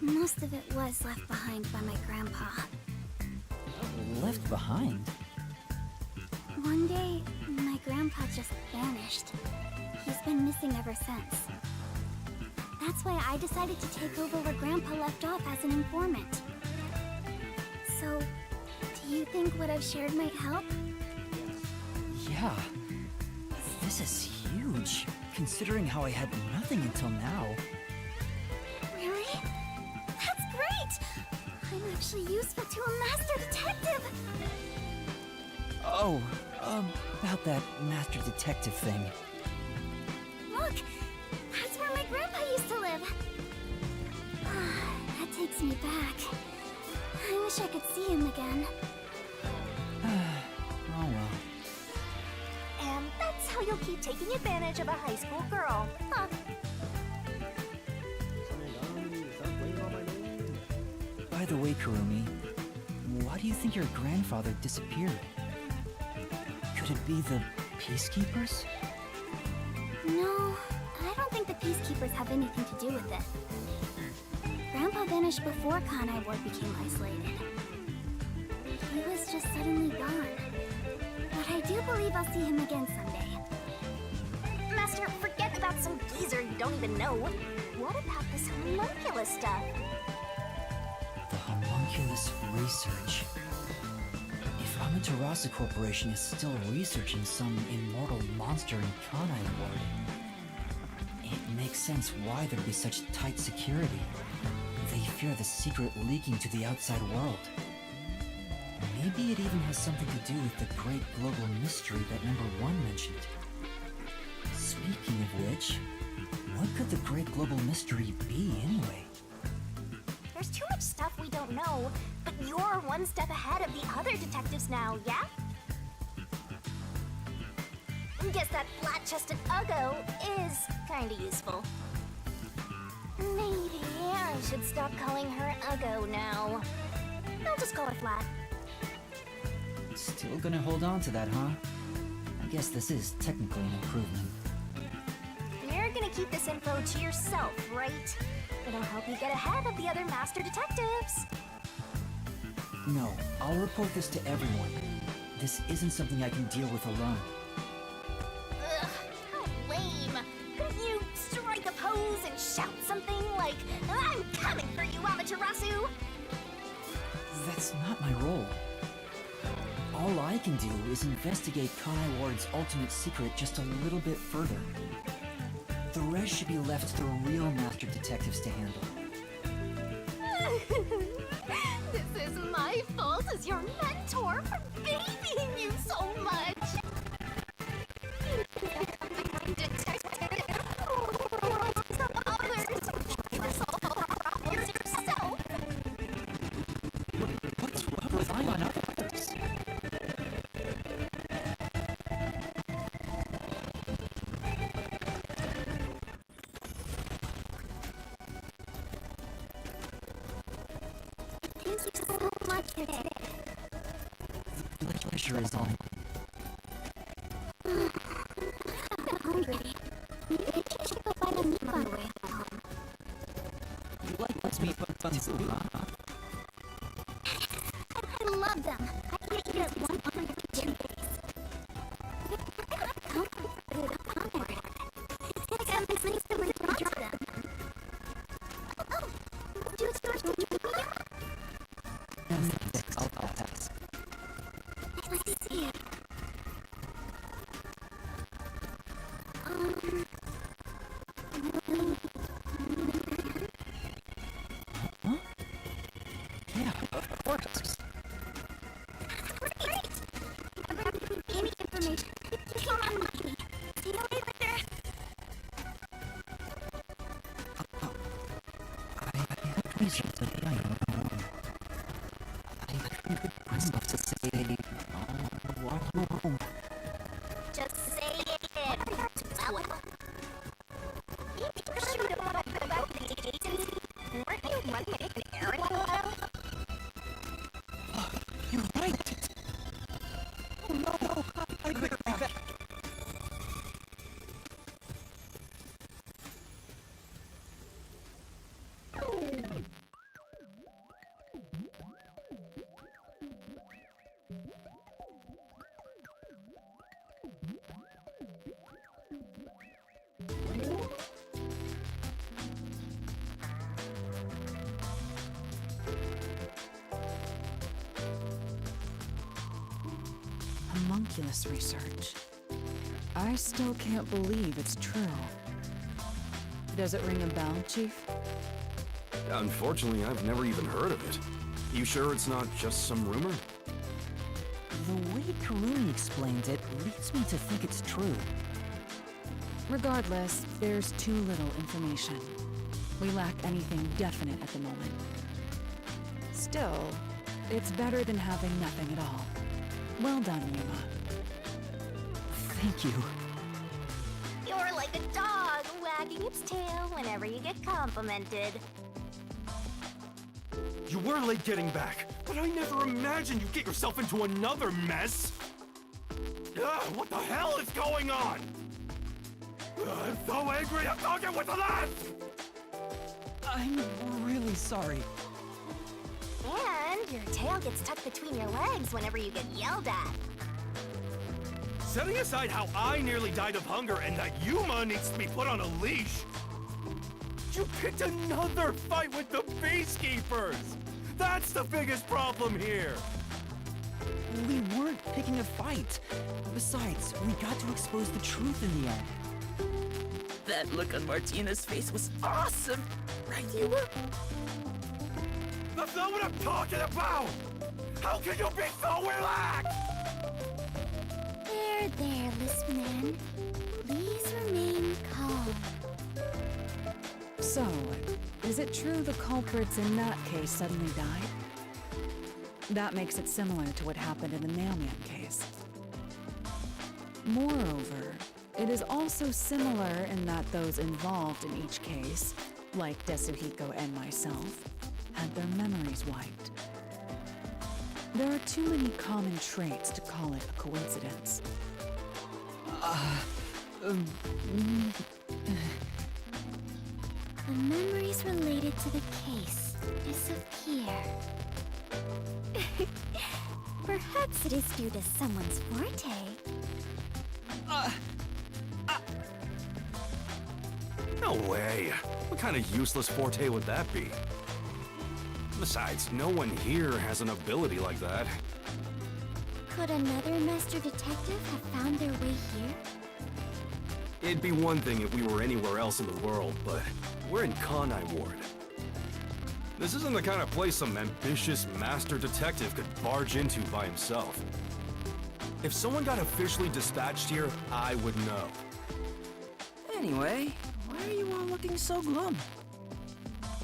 most of it was left behind by my grandpa. Left behind? One day, my grandpa just vanished. He's been missing ever since. That's why I decided to take over where Grandpa left off as an informant. So, do you think what I've shared might help? Yeah. This is huge, considering how I had nothing until now. Really? That's great! I'm actually useful to a master detective! Oh, about that master detective thing. Look! That's where my grandpa used to live! That takes me back. I wish I could see him again. Oh well. And that's how you'll keep taking advantage of a high school girl, huh? By the way, Kurumi, why do you think your grandfather disappeared? Could it be the Peacekeepers? No, I don't think the Peacekeepers have anything to do with it. Grandpa vanished before Kanai Ward became isolated. He was just suddenly gone. But I do believe I'll see him again someday. Master, forget about some geezer you don't even know. What about this homunculus stuff? The homunculus research. If Amaterasu Corporation is still researching some immortal monster in Kanai Ward, it makes sense why there'd be such tight security. They fear the secret leaking to the outside world. Maybe it even has something to do with the great global mystery that number 1 mentioned. Speaking of which, what could the great global mystery be anyway? There's too much stuff we don't know, but you're one step ahead of the other detectives now, yeah? Guess that flat-chested Uggo is kinda useful. Maybe I should stop calling her Uggo now. I'll just call her Flat. Still gonna hold on to that, huh? I guess this is technically an improvement. You're gonna keep this info to yourself, right? It'll help you get ahead of the other master detectives. No, I'll report this to everyone. This isn't something I can deal with alone. Ugh, how lame. Couldn't you strike a pose and shout something like, "I'm coming for you, Amaterasu"? That's not my role. All I can do is investigate Kanai Ward's ultimate secret just a little bit further. The rest should be left to the real master detectives to handle. This is my fault as your mentor for babying you so much. What's wrong with relying on others? Thank you so much for today. The pleasure is all. I'm hungry. Maybe I should go buy a meat on the way home. You like what's me fun too, huh? I love them. I can eat it one on every 2 days. It's like I'm listening to them. Oh, do you I'll pass. Let's see. Huh? Yeah, of course. Great! Any information? Come on, Mikey. See you later. I appreciate that I am alone. I couldn't myself to say, I'll walk you home. Just say it. Well, you sure don't want to about the agency? Weren't you running an errand a while? You're right! Oh no! I quick back! Homunculus research. I still can't believe it's true. Does it ring a bell, Chief? Unfortunately, I've never even heard of it. You sure it's not just some rumor? The way Karumi explained it leads me to think it's true. Regardless, there's too little information. We lack anything definite at the moment. Still, it's better than having nothing at all. Well done, Yuma. Thank you. You're like a dog wagging its tail whenever you get complimented. You were late getting back, but I never imagined you'd get yourself into another mess! What the hell is going on? I'm so angry I'm talking with the left! I'm really sorry. And your tail gets tucked between your legs whenever you get yelled at. Setting aside how I nearly died of hunger and that Yuma needs to be put on a leash, you picked another fight with the Peacekeepers! That's the biggest problem here! We weren't picking a fight. Besides, we got to expose the truth in the end. That look on Martina's face was awesome! Right, Yuma? That's not what I'm talking about! How can you be so relaxed? There, Lisp Man. Please remain calm. So, is it true the culprits in that case suddenly died? That makes it similar to what happened in the Mailman case. Moreover, it is also similar in that those involved in each case, like Desuhiko and myself, had their memories wiped. There are too many common traits to call it a coincidence. The memories related to the case disappear. Perhaps it is due to someone's forte. No way. What kind of useless forte would that be? Besides, no one here has an ability like that. Could another master detective have found their way here? It'd be one thing if we were anywhere else in the world, but we're in Kanai Ward. This isn't the kind of place some ambitious master detective could barge into by himself. If someone got officially dispatched here, I would know. Anyway, why are you all looking so glum?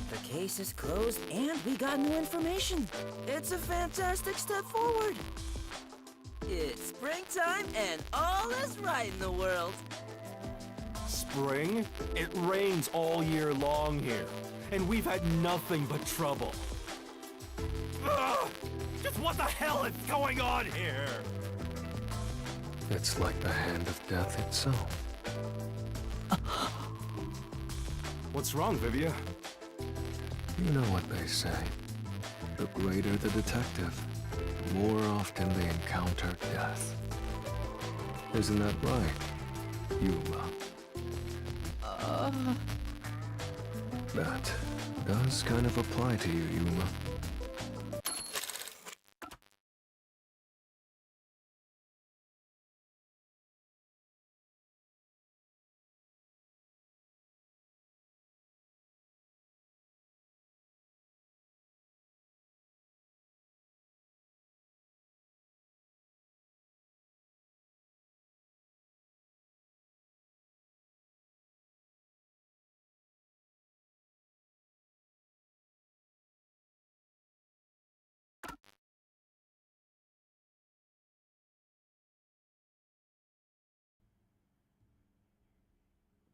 The case is closed and we got new information. It's a fantastic step forward. It's springtime and all is right in the world. Spring? It rains all year long here, and we've had nothing but trouble. Ugh! Just what the hell is going on here? It's like the hand of death itself. What's wrong, Vivia? You know what they say. The greater the detective, the more often they encounter death. Isn't that right, Yuma? That does kind of apply to you, Yuma.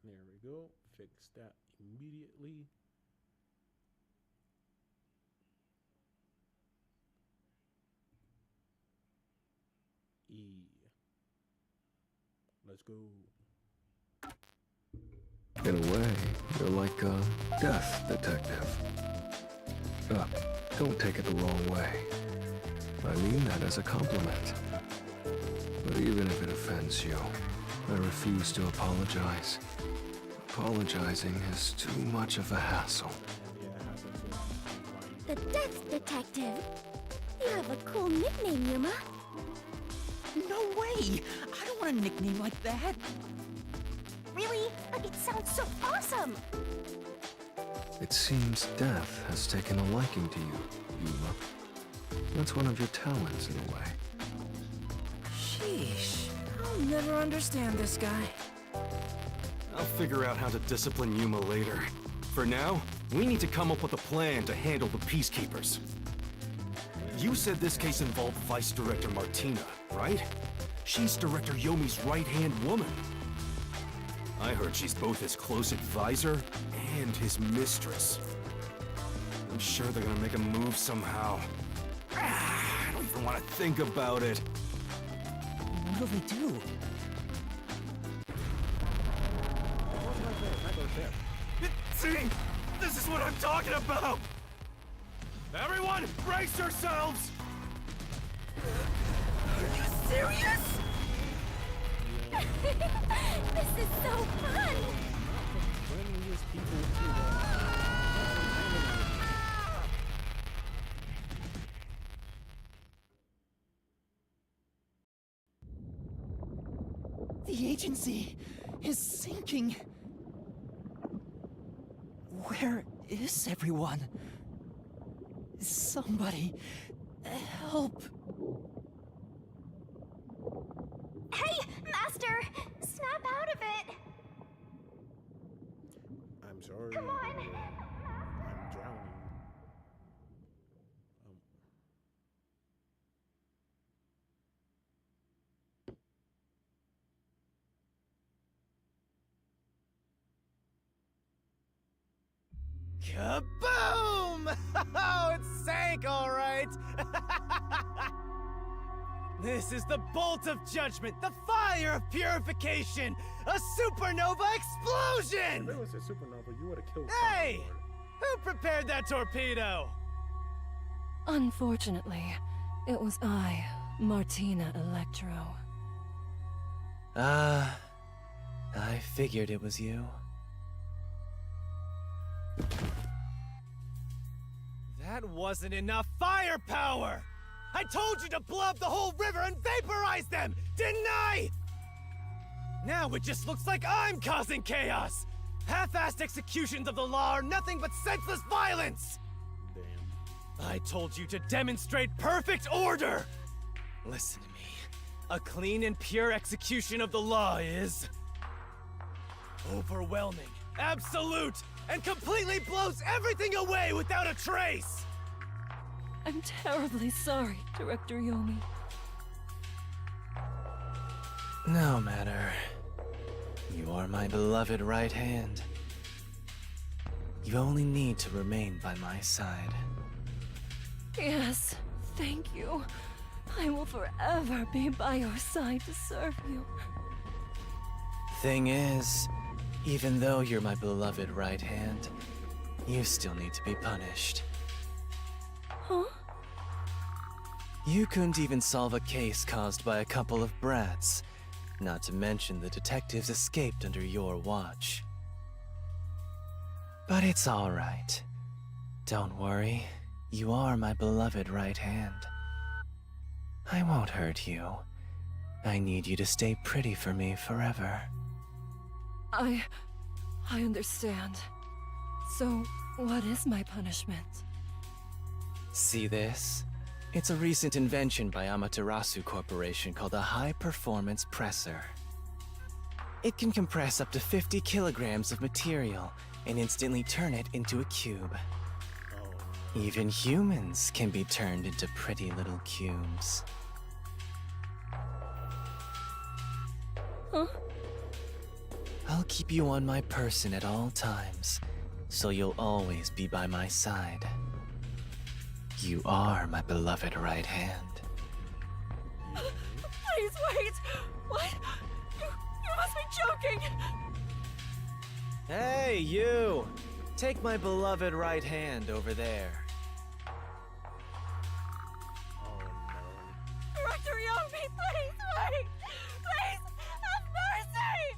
There we go. Fix that immediately. E. Let's go. In a way, you're like a death detective. Don't take it the wrong way. I mean that as a compliment. But even if it offends you, I refuse to apologize. Apologizing is too much of a hassle. The Death Detective. You have a cool nickname, Yuma. No way! I don't want a nickname like that. Really? Like, it sounds so awesome! It seems death has taken a liking to you, Yuma. That's one of your talents in a way. Sheesh. I'll never understand this guy. I'll figure out how to discipline Yuma later. For now, we need to come up with a plan to handle the Peacekeepers. You said this case involved Vice Director Martina, right? She's Director Yomi's right-hand woman. I heard she's both his close advisor and his mistress. I'm sure they're gonna make a move somehow. I don't even want to think about it. What'll they do? See? This is what I'm talking about! Everyone, brace yourselves! Are you serious? This is so fun! Friendliest people to the The agency is sinking. Where is everyone? Somebody help. Hey, Master! Snap out of it! I'm sorry. Come on! I'm drowning. Kaboom! Oh, it sank, all right! This is the bolt of judgment, the fire of purification, a supernova explosion! If it was a supernova, you would have killed. Hey! Who prepared that torpedo? Unfortunately, it was I, Martina Electro. I figured it was you. That wasn't enough firepower! I told you to blow up the whole river and vaporize them, didn't I? Now it just looks like I'm causing chaos! Half-assed executions of the law are nothing but senseless violence! Damn. I told you to demonstrate perfect order! Listen to me. A clean and pure execution of the law is... overwhelming, absolute, and completely blows everything away without a trace! I'm terribly sorry, Director Yomi. No matter. You are my beloved right hand. You only need to remain by my side. Yes, thank you. I will forever be by your side to serve you. Thing is, even though you're my beloved right hand, you still need to be punished. Huh? You couldn't even solve a case caused by a couple of brats, not to mention the detectives escaped under your watch. But it's all right. Don't worry, you are my beloved right hand. I won't hurt you. I need you to stay pretty for me forever. I understand. So, what is my punishment? See this? It's a recent invention by Amaterasu Corporation called a high-performance presser. It can compress up to 50 kilograms of material and instantly turn it into a cube. Even humans can be turned into pretty little cubes. Huh? I'll keep you on my person at all times, so you'll always be by my side. You are my beloved right hand. Please wait! What? You must be joking! Hey, you! Take my beloved right hand over there. Oh no. Director Yomi, please wait! Please, have mercy!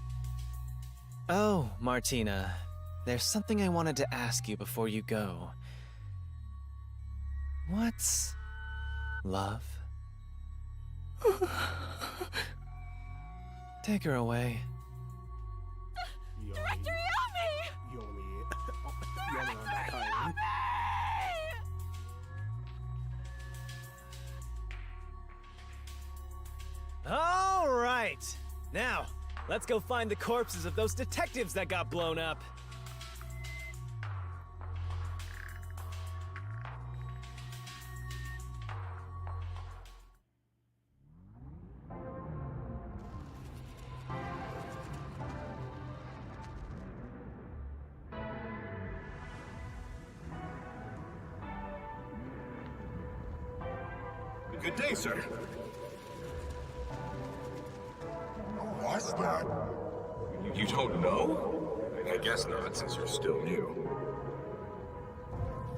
Oh, Martina. There's something I wanted to ask you before you go. What's... love? Take her away. Director Yomi! Yomi on that kind. All right! Now, let's go find the corpses of those detectives that got blown up. Good day, sir. Who was that? You don't know? I guess not, since you're still new.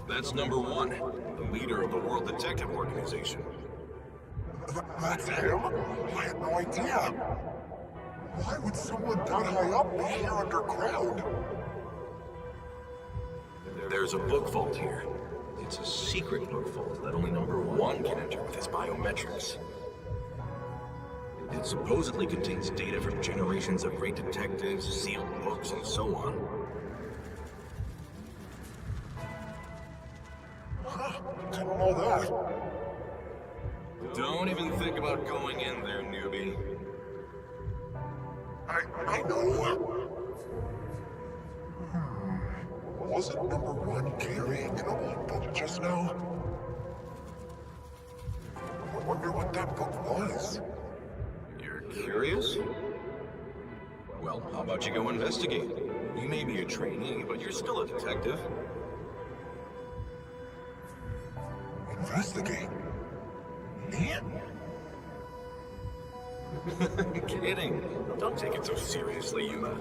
That's number one, the leader of the World Detective Organization. That's him? I had no idea. Why would someone that high up be here underground? There's a book vault here. It's a secret book vault that only number one can enter with his biometrics. It supposedly contains data from generations of great detectives, sealed books, and so on. Huh, didn't know that. Don't even think about going in there, newbie. I know. Wasn't number one carrying an old book just now? I wonder what that book was. You're curious? Well, how about you go investigate? You may be a trainee, but you're still a detective. investigate? Me? Kidding. Don't take it so seriously, Yuma.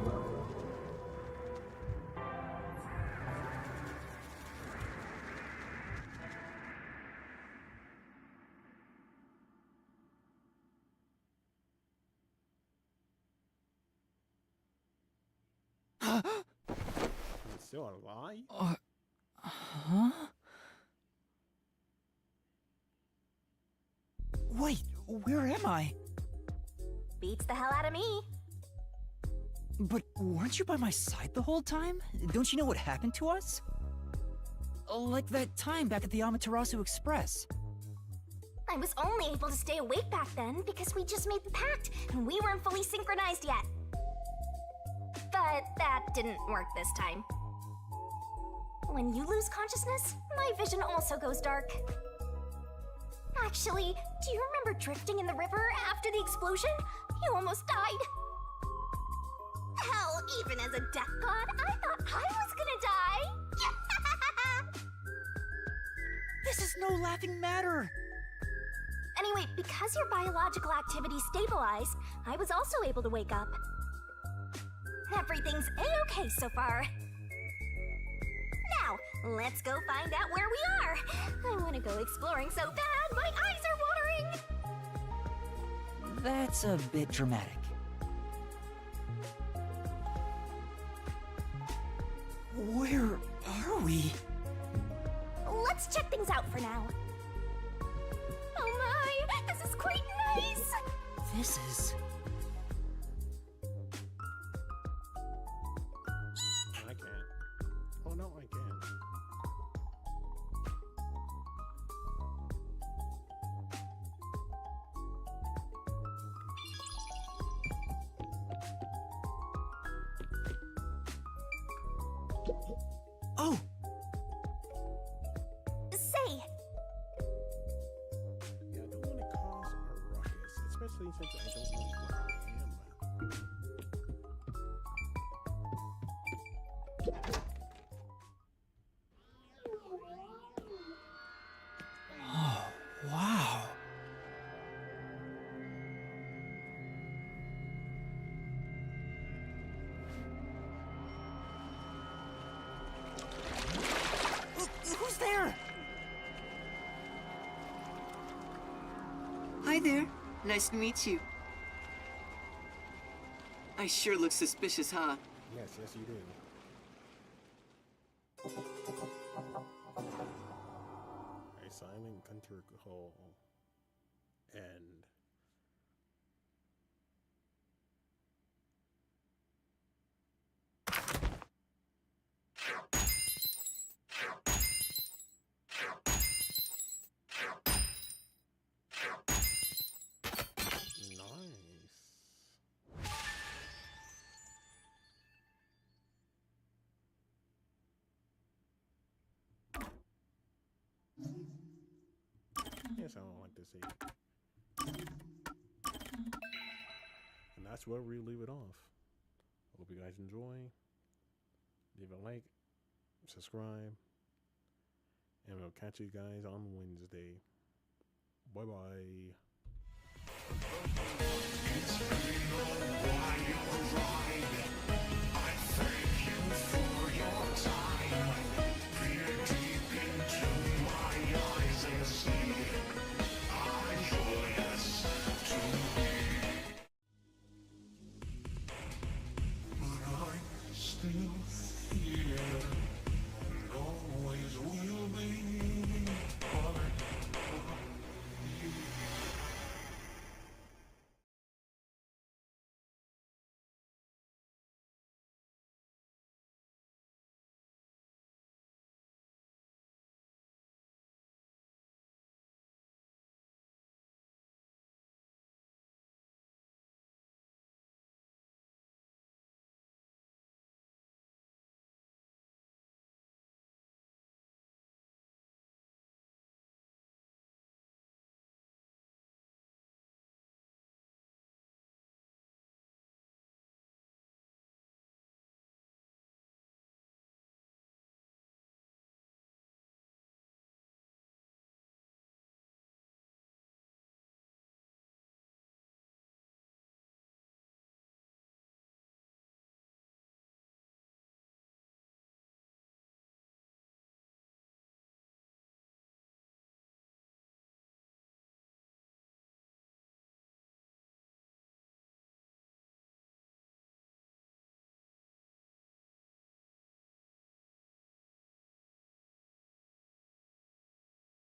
It's still a lie? Huh? Wait, where am I? Beats the hell out of me. But weren't you by my side the whole time? Don't you know what happened to us? Like that time back at the Amaterasu Express. I was only able to stay awake back then because we just made the pact and we weren't fully synchronized yet. But that didn't work this time. When you lose consciousness, my vision also goes dark. Actually, do you remember drifting in the river after the explosion? You almost died. Hell, even as a death god, I thought I was gonna die. This is no laughing matter. Anyway, because your biological activity stabilized, I was also able to wake up. Everything's A-okay so far. Now, let's go find out where we are. I want to go exploring so bad, my eyes are watering. That's a bit dramatic. Where are we? Let's check things out for now. Oh my, this is quite nice. This is... I can't. Oh no, I can. Oh! Say, Yeah, I don't want to cause a ruckus, especially since I don't know where I am. Oh, wow. Who's there? Hi there. Nice to meet you. I sure look suspicious, huh? Yes, yes, you do. A silent country hall. End. Yes, I don't like to see. And that's where we leave it off. Hope you guys enjoy. Leave a like, subscribe, and we'll catch you guys on Wednesday. Bye bye.